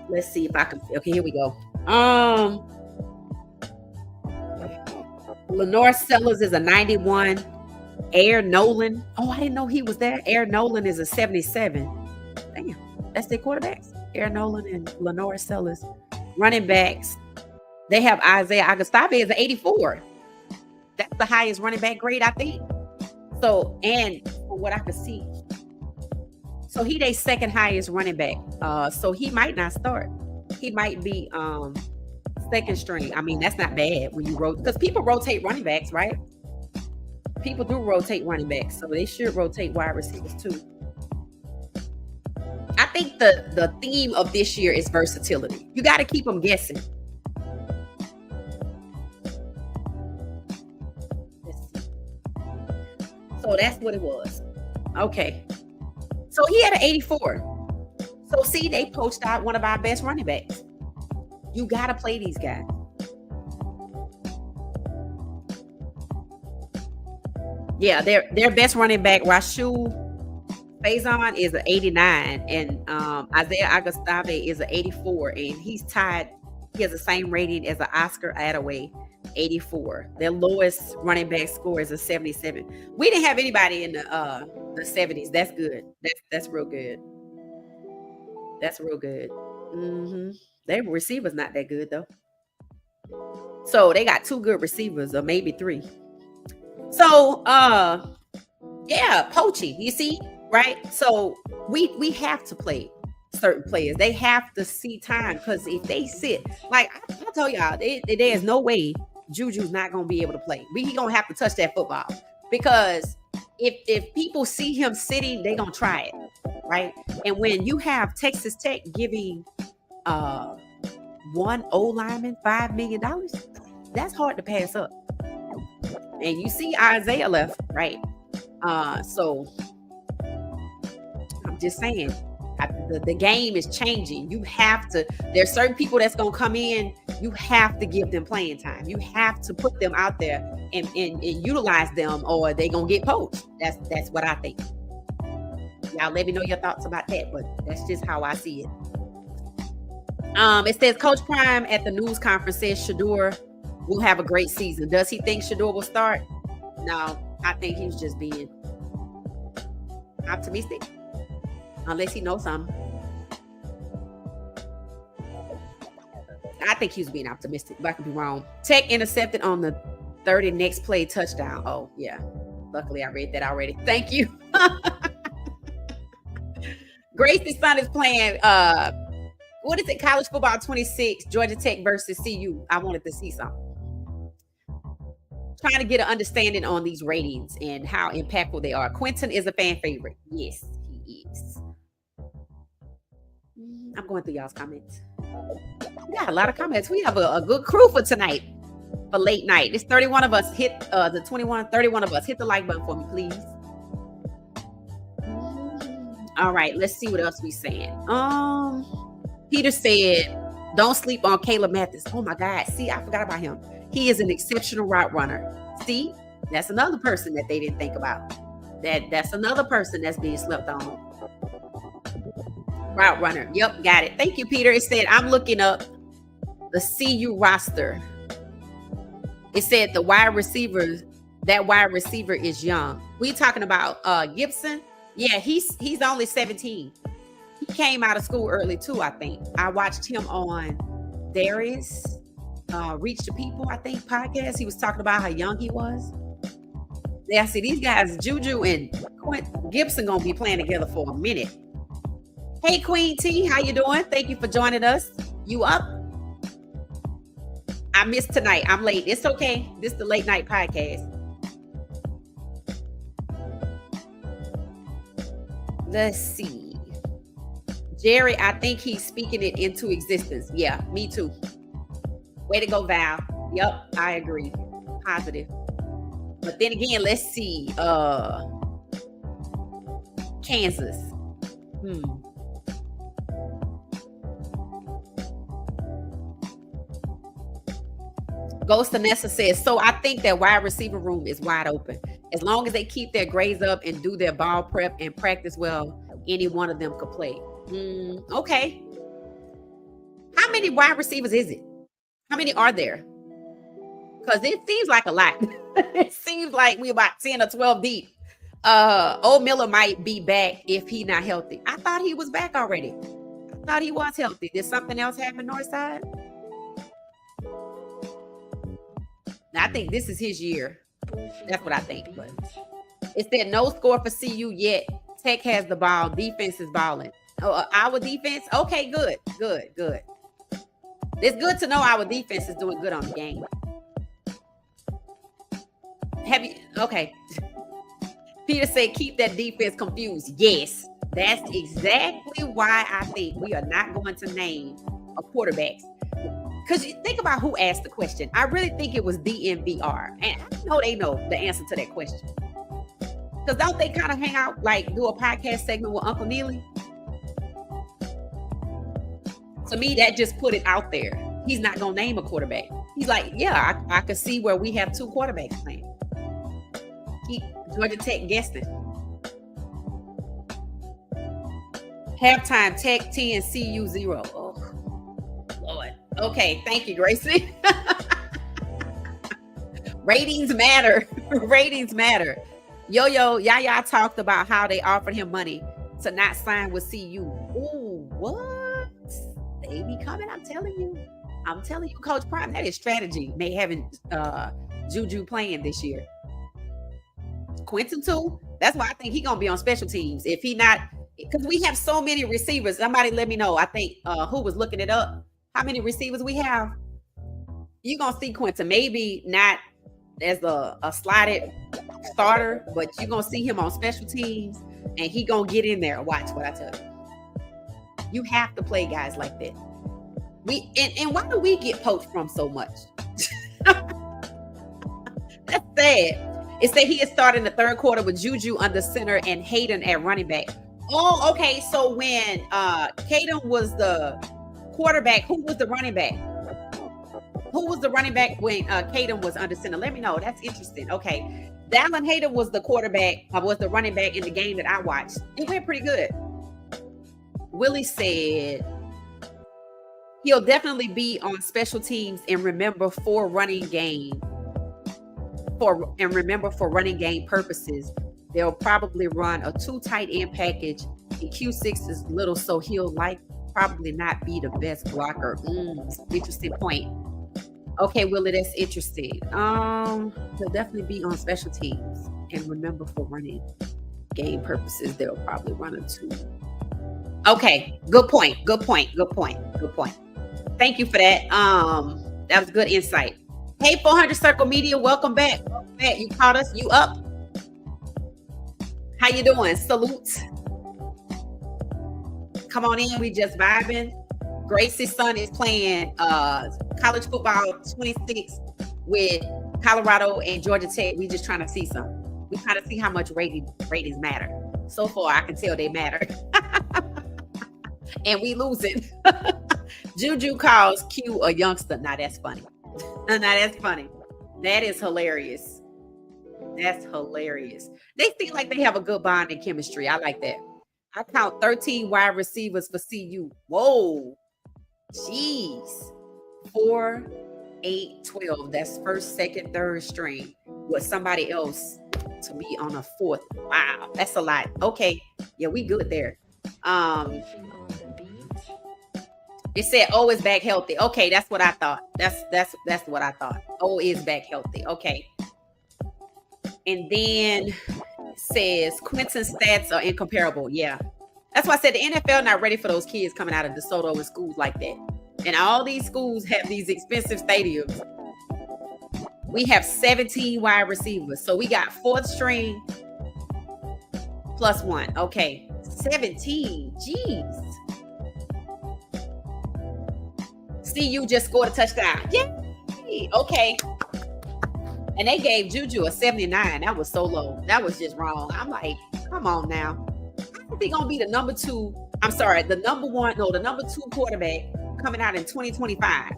Let's see if I can. Okay, here we go. Lenore Sellers is a 91. Air Nolan. Oh, I didn't know he was there. Air Nolan is a 77. Damn, that's their quarterbacks. Air Nolan and Lenore Sellers. Running backs. They have Isaiah Agostave as an 84. That's the highest running back grade, I think. So, and from what I could see, so he their second highest running back. So he might not start. He might be second string. I mean, that's not bad when you rotate, because people rotate running backs, right? People do rotate running backs, so they should rotate wide receivers too. I think the theme of this year is versatility. You got to keep them guessing. So that's what it was. Okay. So he had an 84. So see, they poached out one of our best running backs. You got to play these guys. Yeah, their best running back, Rashul Faison, is an 89, and Isaiah Agostave is an 84, and he's tied. He has the same rating as an Oscar Attaway, 84. Their lowest running back score is a 77. We didn't have anybody in the 70s. That's good. That's real good. That's real good. Their receivers not that good though. So they got two good receivers, or maybe three. So yeah, poaching, you see, right? So we have to play certain players. They have to see time, because if they sit, like I told y'all, there's no way Juju's not gonna be able to play. He gonna have to touch that football, because if people see him sitting, they gonna try it, right? And when you have Texas Tech giving one O lineman $5 million, that's hard to pass up. And you see Isaiah left, right? So I'm just saying, the game is changing. You have to, there's certain people that's going to come in, you have to give them playing time. You have to put them out there and utilize them, or they're going to get poached. That's what I think. Y'all let me know your thoughts about that, but that's just how I see it. It says Coach Prime at the news conference says Shedeur will have a great season. Does he think Shedeur will start? No, I think he's just being optimistic, unless he knows something. I think he's being optimistic, but I could be wrong. Tech intercepted on the 30 next play touchdown. Oh, yeah. Luckily, I read that already. Thank you. Gracie's son is playing, what is it? College football 26, Georgia Tech versus CU. I wanted to see something. Trying to get an understanding on these ratings and how impactful they are. Quentin is a fan favorite. Yes, he is. I'm going through y'all's comments. We got a lot of comments. We have a good crew for tonight, for late night. It's 31 of us. Hit the 31 of us. Hit the like button for me, please. All right, let's see what else we saying. Peter said, don't sleep on Caleb Mathis. Oh my God. See, I forgot about him. He is an exceptional route runner. See, that's another person that they didn't think about. That's another person that's being slept on. Route runner. Yep, got it. Thank you, Peter. It said, I'm looking up the CU roster. It said the wide receivers, that wide receiver is young. We talking about Gibson? Yeah, he's only 17. He came out of school early too, I think. I watched him on Darius Reach the People, I think, podcast. He was talking about how young he was. Yeah, see, these guys, Juju and Gibson, gonna be playing together for a minute. Hey, Queen T, how you doing? Thank you for joining us. You up? I missed tonight. I'm late. It's okay. This is the late night podcast. Let's see. Jerry, I think he's speaking it into existence. Yeah, me too. Way to go, Val. Yep, I agree. Positive. But then again, let's see. Kansas. Ghost Anessa says, so I think that wide receiver room is wide open. As long as they keep their grades up and do their ball prep and practice well, any one of them could play. Okay. How many wide receivers is it? How many are there? Because it seems like a lot. It seems like we're about 10 or 12 deep. Old Miller might be back if he's not healthy. I thought he was back already. I thought he was healthy. Did something else happen Northside? I think this is his year. That's what I think. But it said no score for CU yet. Tech has the ball. Defense is balling. Our defense? Okay, good. It's good to know our defense is doing good on the game. Okay. Peter said keep that defense confused. Yes, that's exactly why I think we are not going to name a quarterback. Because you think about who asked the question. I really think it was DNVR. And I know they know the answer to that question. Because don't they kind of hang out, like do a podcast segment with Uncle Neely? To me, that just put it out there. He's not going to name a quarterback. He's like, yeah, I could see where we have two quarterbacks playing. Keep Georgia Tech guessing. Halftime, Tech 10, CU 0. Oh, Lord. Okay, thank you, Gracie. Ratings matter. Ratings matter. Yaya talked about how they offered him money to not sign with CU. Ooh, what? They be coming, I'm telling you. Coach Prime, that is strategy. They having Juju playing this year. Quentin too. That's why I think he's gonna be on special teams. If he not, because we have so many receivers. Somebody let me know. I think who was looking it up. How many receivers we have? You're gonna see Quentin, maybe not as a slotted starter, but you're gonna see him on special teams, and he gonna get in there. Watch what I tell you. You have to play guys like that. And why do we get poached from so much? That's sad. It said he is starting the third quarter with Juju under center and Hayden at running back. Oh, okay. So when Hayden was the quarterback, who was the running back? Who was the running back when Hayden was under center? Let me know. That's interesting. Okay. Dallin Hayden was the quarterback, was the running back in the game that I watched. It went pretty good. Willie said he'll definitely be on special teams and remember for running game purposes, they'll probably run a 2 tight end package and Q6 is little, so he'll probably not be the best blocker. Interesting point. Okay, Willie, that's interesting. He'll definitely be on special teams and remember for running game purposes, they'll probably run a 2. Okay, good point. Thank you for that. That was good insight. Hey, 400 Circle Media, welcome back. You caught us. You up? How you doing? Salute. Come on in. We just vibing. Gracie's son is playing college football 26 with Colorado and Georgia Tech. We just trying to see something. We trying to see how much ratings matter. So far, I can tell they matter. And we losing. Juju calls Q a youngster. Now that's funny. That is hilarious. That's hilarious. They seem like they have a good bond and chemistry. I like that. I count 13 wide receivers for CU. Whoa. Jeez. 4, 8, 12. That's first, second, third string with somebody else to be on a fourth. Wow. That's a lot. Okay. Yeah, we good there. It said O is back healthy. Okay, that's what I thought. That's what I thought. O is back healthy. Okay. And then it says Quentin's stats are incomparable. Yeah. That's why I said the NFL not ready for those kids coming out of DeSoto and schools like that. And all these schools have these expensive stadiums. We have 17 wide receivers. So we got fourth string plus one. Okay. 17. Jeez. CU just scored a touchdown. Yay. Okay. And they gave Juju a 79. That was so low. That was just wrong. I'm like, come on now. I think he's going to be the number two. I'm sorry, the number two quarterback coming out in 2025.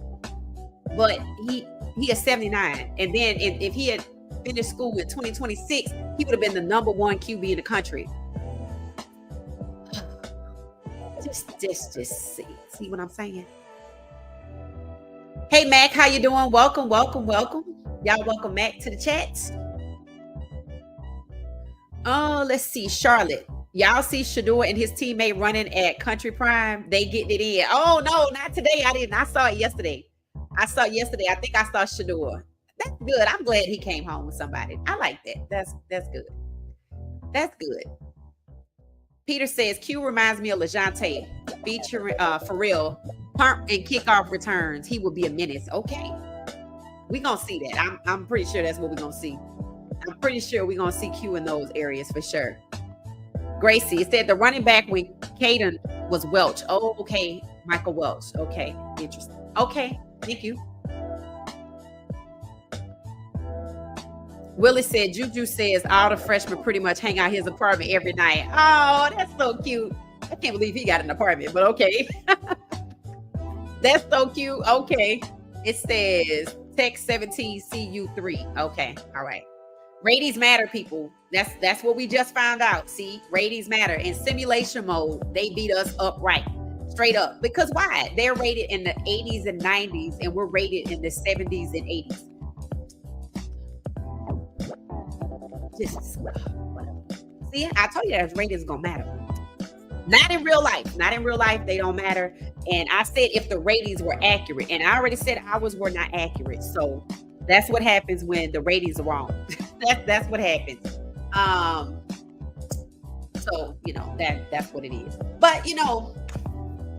But he is 79. And then if he had finished school in 2026, he would have been the number one QB in the country. Just see what I'm saying? Hey, Mac, how you doing? Welcome. Y'all welcome Mac to the chats. Oh, let's see. Charlotte. Y'all see Shedeur and his teammate running at Country Prime? They getting it in. Oh, no, not today. I didn't. I saw it yesterday. I think I saw Shedeur. That's good. I'm glad he came home with somebody. I like that. That's good. That's good. Peter says, Q reminds me of LeJounte featuring for real. Punt and kickoff returns. He will be a menace. Okay. We're going to see that. I'm pretty sure that's what we're going to see. I'm pretty sure we're going to see Q in those areas for sure. Gracie said the running back when Caden was Welch. Oh, okay. Michael Welch. Okay. Interesting. Okay. Thank you. Willie said, Juju says all the freshmen pretty much hang out his apartment every night. Oh, that's so cute. I can't believe he got an apartment, but okay. That's so cute. Okay. It says Tech 17 CU3. Okay. All right. Ratings matter, people. That's what we just found out. See, ratings matter. In simulation mode, they beat us upright. Straight up. Because why? They're rated in the 80s and 90s, and we're rated in the 70s and 80s. See, I told you that ratings gonna matter. Not in real life. Not in real life. They don't matter. And I said if the ratings were accurate, and I already said ours were not accurate. So that's what happens when the ratings are wrong. That's what happens. So that's what it is. But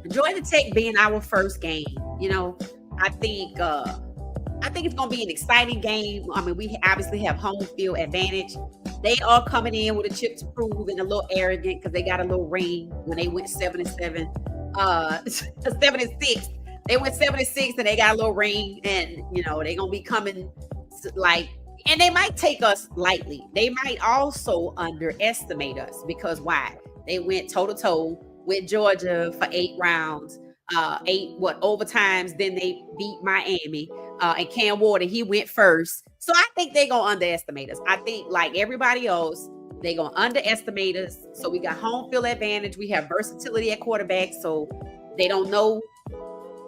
Georgia Tech being our first game, I think it's gonna be an exciting game. I mean, we obviously have home field advantage. They are coming in with a chip to prove and a little arrogant because they got a little ring when they went 7-7, 7-6. They went 7-6 and they got a little ring, and they're gonna be coming and they might take us lightly. They might also underestimate us because why? They went toe to toe with Georgia for 8 rounds, 8 overtimes. Then they beat Miami. And Cam Ward, he went first. So I think they're going to underestimate us. I think like everybody else, they're going to underestimate us. So we got home field advantage. We have versatility at quarterback. So they don't know.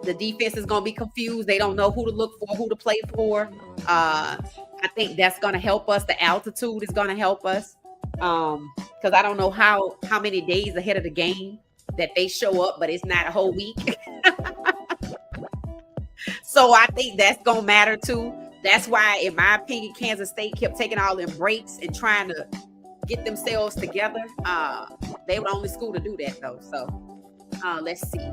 The defense is going to be confused. They don't know who to look for, who to play for. I think that's going to help us. The altitude is going to help us. Because I don't know how many days ahead of the game that they show up, but it's not a whole week. So I think that's going to matter too. That's why, in my opinion, Kansas State kept taking all them breaks and trying to get themselves together. They were the only school to do that though. So let's see.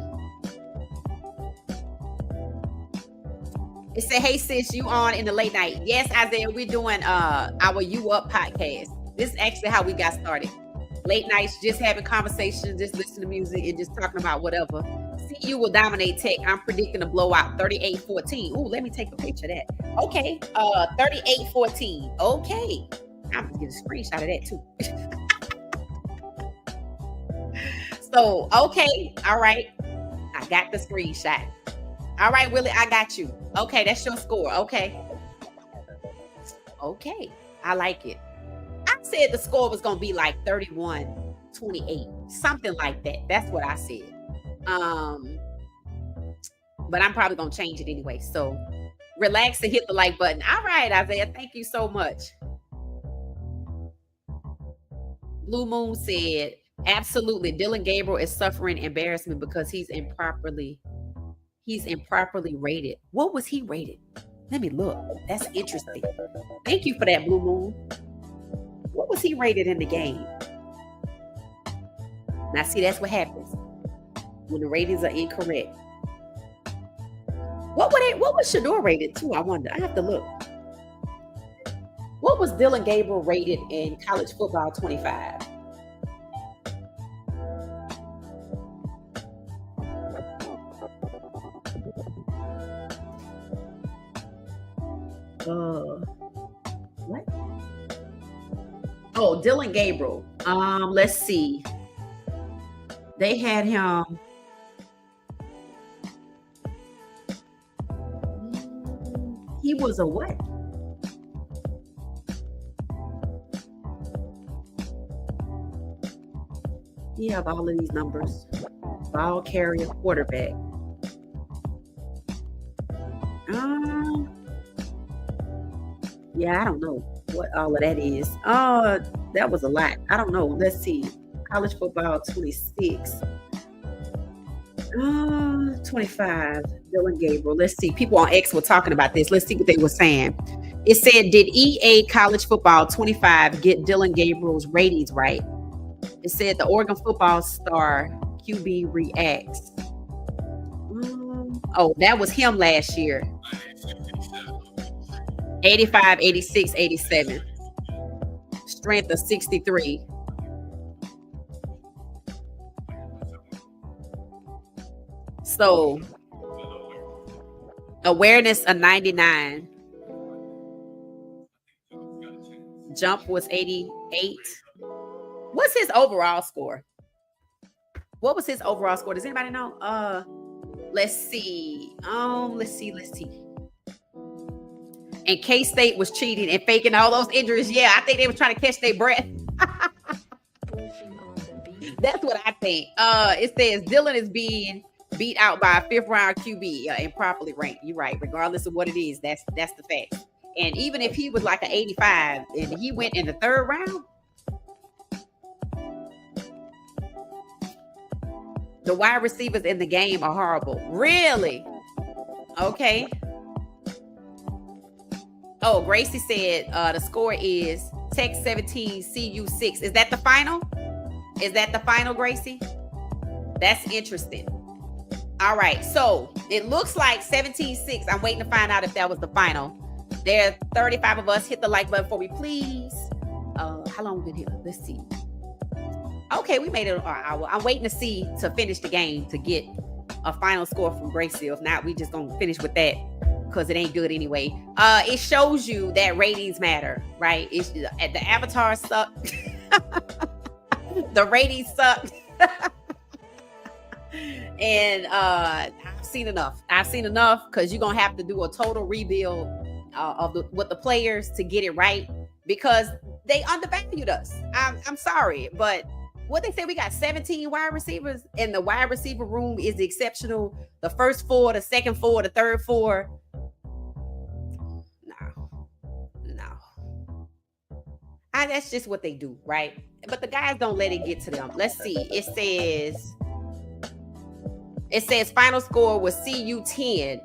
It said, hey sis, you on in the late night? Yes, Isaiah, we're doing our You Up podcast. This is actually how we got started. Late nights, just having conversations, just listening to music and just talking about whatever. CU will dominate Tech. I'm predicting a blowout, 38-14. Ooh, let me take a picture of that. Okay, 38-14. Okay. I'm going to get a screenshot of that too. So, okay. All right. I got the screenshot. All right, Willie, I got you. Okay, that's your score. Okay. Okay. I like it. I said the score was going to be like 31-28, something like that. That's what I said. But I'm probably going to change it anyway. So relax and hit the like button. All right, Isaiah, thank you so much. Blue Moon said, absolutely. Dylan Gabriel is suffering embarrassment because he's improperly rated. What was he rated? Let me look. That's interesting. Thank you for that, Blue Moon. What was he rated in the game? Now, see, that's what happens when the ratings are incorrect. What was Shador rated too? I wonder. I have to look. What was Dylan Gabriel rated in college football 25? What? Oh, Dylan Gabriel. Let's see. They had him. He was a what? You have all of these numbers. Ball carrier, quarterback. Yeah, I don't know what all of that is. That was a lot. I don't know. Let's see. College football 26. 25. Dylan Gabriel. Let's see. People on X were talking about this. Let's see what they were saying. It said, did EA College Football 25 get Dylan Gabriel's ratings right? It said the Oregon football star QB reacts. Oh, that was him last year. 85, 86, 87. Strength of 63. So, awareness of 99. Jump was 88. What's his overall score? What was his overall score? Does anybody know? Let's see. Let's see. And K-State was cheating and faking all those injuries. Yeah, I think they were trying to catch their breath. That's what I think. It says Dylan is being beat out by a 5th round QB improperly ranked. You're right. Regardless of what it is, that's the fact. And even if he was like an 85 and he went in the 3rd round, the wide receivers in the game are horrible. Really? Okay. Oh, Gracie said the score is Tech 17, CU 6. Is that the final? Is that the final, Gracie? That's interesting. All right. So it looks like 17-6. I'm waiting to find out if that was the final. There are 35 of us. Hit the like button for me, please. How long we been here? Let's see. Okay, we made it an hour. I'm waiting to finish the game to get a final score from Gracie. If not, we just gonna finish with that because it ain't good anyway. It shows you that ratings matter, right? The avatars suck. The ratings suck. And I've seen enough because you're gonna have to do a total rebuild with the players to get it right because they undervalued us. I'm sorry, but what they say, we got 17 wide receivers and the wide receiver room is exceptional. The first 4, the second 4, the third 4. No. That's just what they do, right? But the guys don't let it get to them. Let's see. It says final score was CU 10,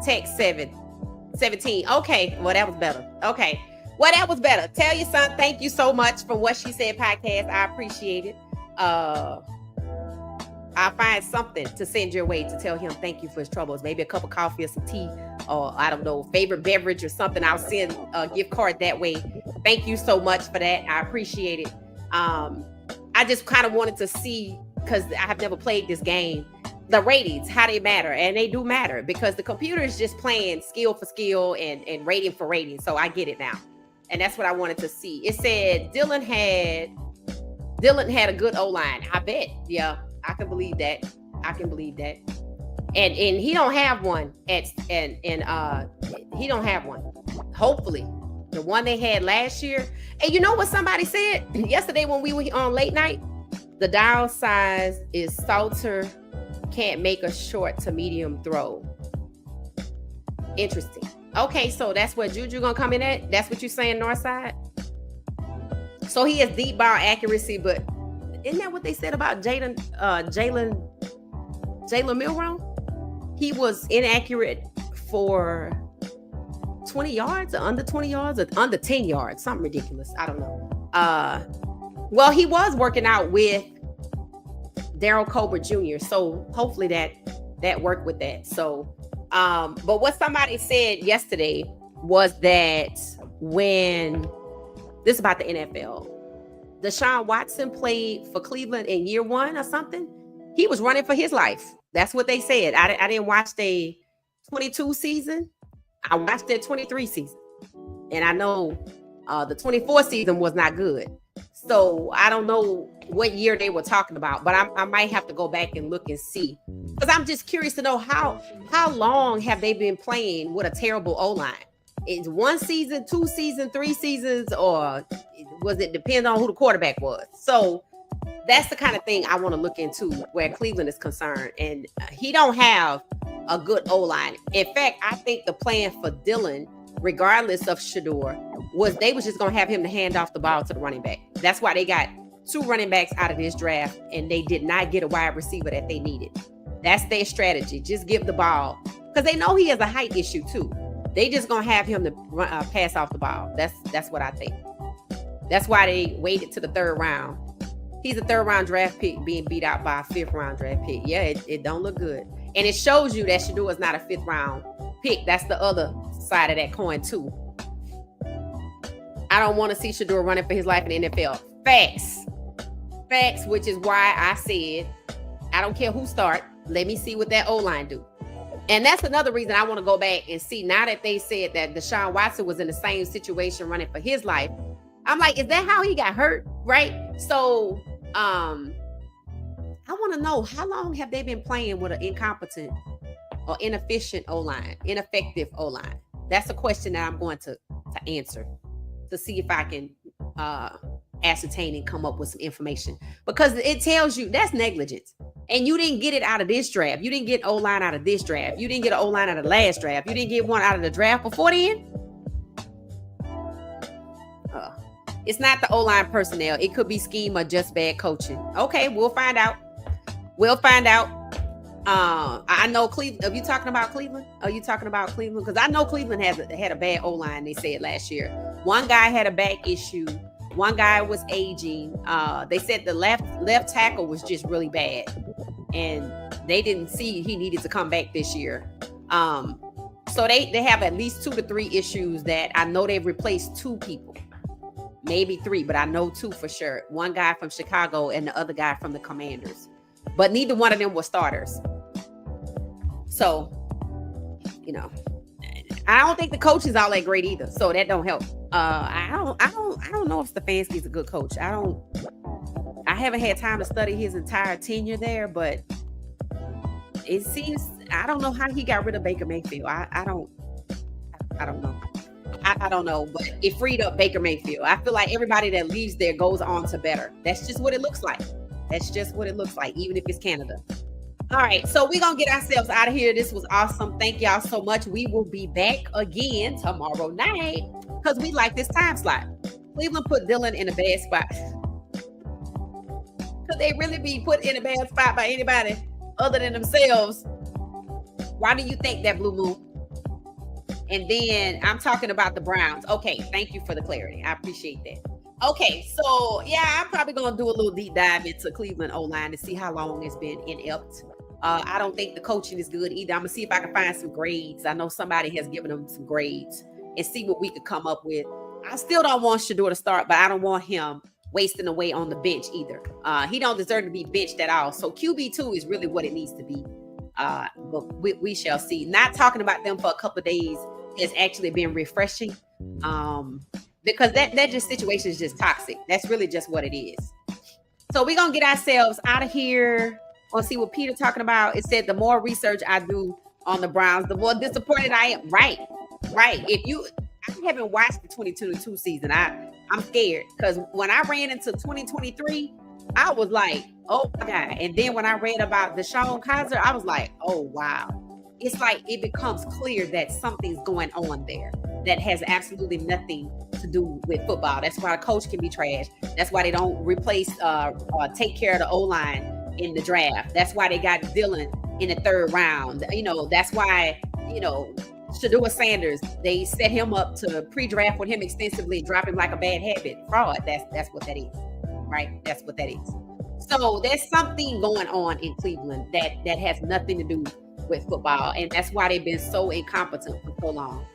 Tech 17. Okay, well, that was better. Okay. Well, that was better. Tell your son thank you so much for What She Said podcast. I appreciate it. I'll find something to send your way to tell him thank you for his troubles. Maybe a cup of coffee or some tea or, I don't know, favorite beverage or something. I'll send a gift card that way. Thank you so much for that. I appreciate it. I just kind of wanted to see, because I have never played this game, the ratings, how they matter. And they do matter because the computer is just playing skill for skill and rating for rating. So I get it now. And that's what I wanted to see. It said Dylan had a good O-line. I bet. Yeah, I can believe that. And he don't have one he don't have one. Hopefully. The one they had last year. And you know what somebody said yesterday when we were on late night? The dial size is Salter can't make a short to medium throw. Interesting. Okay, so that's where Juju gonna come in at? That's what you're saying, Northside? So he has deep ball accuracy, but isn't that what they said about Jalen Milroe? He was inaccurate for 20 yards or under 20 yards or under 10 yards, something ridiculous. I don't know. Well, he was working out with Daryl Colbert Jr., so hopefully that worked with that. So But what somebody said yesterday was that when this is about the NFL, Deshaun Watson played for Cleveland in year 1 or something. He was running for his life. That's what they said. I didn't watch the 22 season. I watched the 23 season. And I know the 24 season was not good. So I don't know what year they were talking about, but I might have to go back and look and see. Because I'm just curious to know how long have they been playing with a terrible O-line? Is 1 season, 2 seasons, 3 seasons, or was it depend on who the quarterback was? So that's the kind of thing I want to look into where Cleveland is concerned. And he don't have a good O-line. In fact, I think the plan for Dillon, regardless of Shedeur, was they was just going to have him to hand off the ball to the running back. That's why they got 2 running backs out of this draft, and they did not get a wide receiver that they needed. That's their strategy. Just give the ball. Because they know he has a height issue too. They just going to have him to pass off the ball. That's what I think. That's why they waited to the 3rd round. He's a 3rd round draft pick being beat out by a 5th round draft pick. Yeah, it don't look good. And it shows you that Shedeur is not a 5th round pick. That's the other side of that coin too. I don't want to see Shedeur running for his life in the NFL. Facts, which is why I said, I don't care who start. Let me see what that O-line do. And that's another reason I want to go back and see, now that they said that Deshaun Watson was in the same situation running for his life. I'm like, is that how he got hurt? Right? So I want to know, how long have they been playing with an incompetent or inefficient O-line, ineffective O-line? That's a question that I'm going to answer to see if I can ascertain and come up with some information, because it tells you that's negligence. And you didn't get it out of this draft. You didn't get O-line out of this draft. You didn't get an O-line out of the last draft. You didn't get one out of the draft before then. It's not the O-line personnel. It could be scheme or just bad coaching. Okay, we'll find out. I know Cleveland. Are you talking about Cleveland? Because I know Cleveland had a bad O-line, they said last year. One guy had a back issue. One guy was aging. They said the left tackle was just really bad. And they didn't see he needed to come back this year. So they have at least 2 to 3 issues that I know they've replaced 2 people. Maybe 3, but I know 2 for sure. One guy from Chicago and the other guy from the Commanders. But neither one of them were starters. So, I don't think the coach is all that great either. So that don't help. I don't know if Stefanski's a good coach. I haven't had time to study his entire tenure there, but it seems, I don't know how he got rid of Baker Mayfield. I don't know. I don't know, but it freed up Baker Mayfield. I feel like everybody that leaves there goes on to better. That's just what it looks like. Even if it's Canada. All right, so we're going to get ourselves out of here. This was awesome. Thank y'all so much. We will be back again tomorrow night because we like this time slot. Cleveland put Dillon in a bad spot. Could they really be put in a bad spot by anybody other than themselves? Why do you think that, Blue Moon? And then I'm talking about the Browns. Okay, thank you for the clarity. I appreciate that. Okay, so yeah, I'm probably going to do a little deep dive into Cleveland O-line to see how long it's been inept. I don't think the coaching is good either. I'm going to see if I can find some grades. I know somebody has given them some grades and see what we could come up with. I still don't want Shedeur to start, but I don't want him wasting away on the bench either. He don't deserve to be benched at all. So QB2 is really what it needs to be. But we shall see. Not talking about them for a couple of days has actually been refreshing. Because that just situation is just toxic. That's really just what it is. So we're going to get ourselves out of here. We'll see what Peter talking about. It said the more research I do on the Browns, the more disappointed I am. Right. I haven't watched the 2022 season. I'm scared because when I ran into 2023, I was like, oh my God. And then when I read about Deshaun Kaiser, I was like, oh wow. It's like it becomes clear that something's going on there that has absolutely nothing to do with football. That's why a coach can be trash. That's why they don't replace, take care of the O-line in the draft. That's why they got Dillon in the 3rd round. That's why, Shedeur Sanders, they set him up to pre-draft with him extensively and drop him like a bad habit. Fraud. That's what that is, right? That's what that is. So there's something going on in Cleveland that has nothing to do with football, and that's why they've been so incompetent for so long.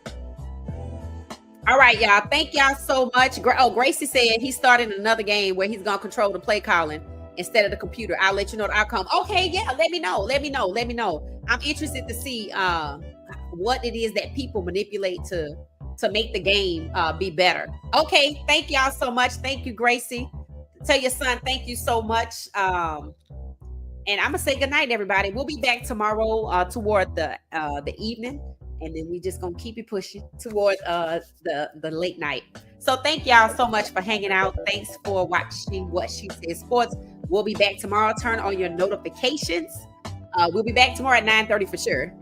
All right, y'all. Thank y'all so much. Gracie said he's starting another game where he's gonna control the play calling instead of the computer. I'll let you know the outcome. Okay, yeah. Let me know. I'm interested to see what it is that people manipulate to make the game be better. Okay, thank y'all so much. Thank you, Gracie. Tell your son thank you so much. And I'm gonna say good night, everybody. We'll be back tomorrow toward the evening, and then we just gonna keep it pushing toward the late night. So thank y'all so much for hanging out. Thanks for watching What She Said Sports. We'll be back tomorrow. Turn on your notifications. We'll be back tomorrow at 9:30 for sure.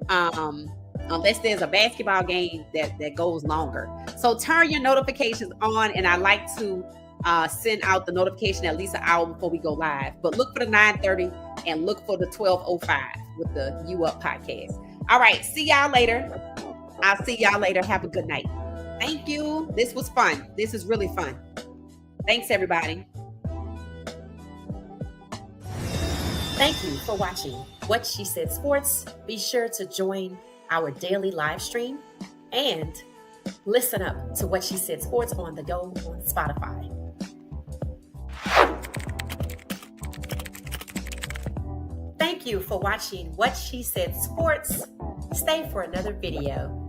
Unless there's a basketball game that goes longer. So turn your notifications on, and I like to send out the notification at least an hour before we go live. But look for the 9:30 and look for the 12:05 with the You Up podcast. All right, see y'all later. I'll see y'all later. Have a good night. Thank you. This was fun. This is really fun. Thanks, everybody. Thank you for watching What She Said Sports. Be sure to join our daily live stream and listen up to What She Said Sports on the go on Spotify. Thank you for watching What She Said Sports. Stay for another video.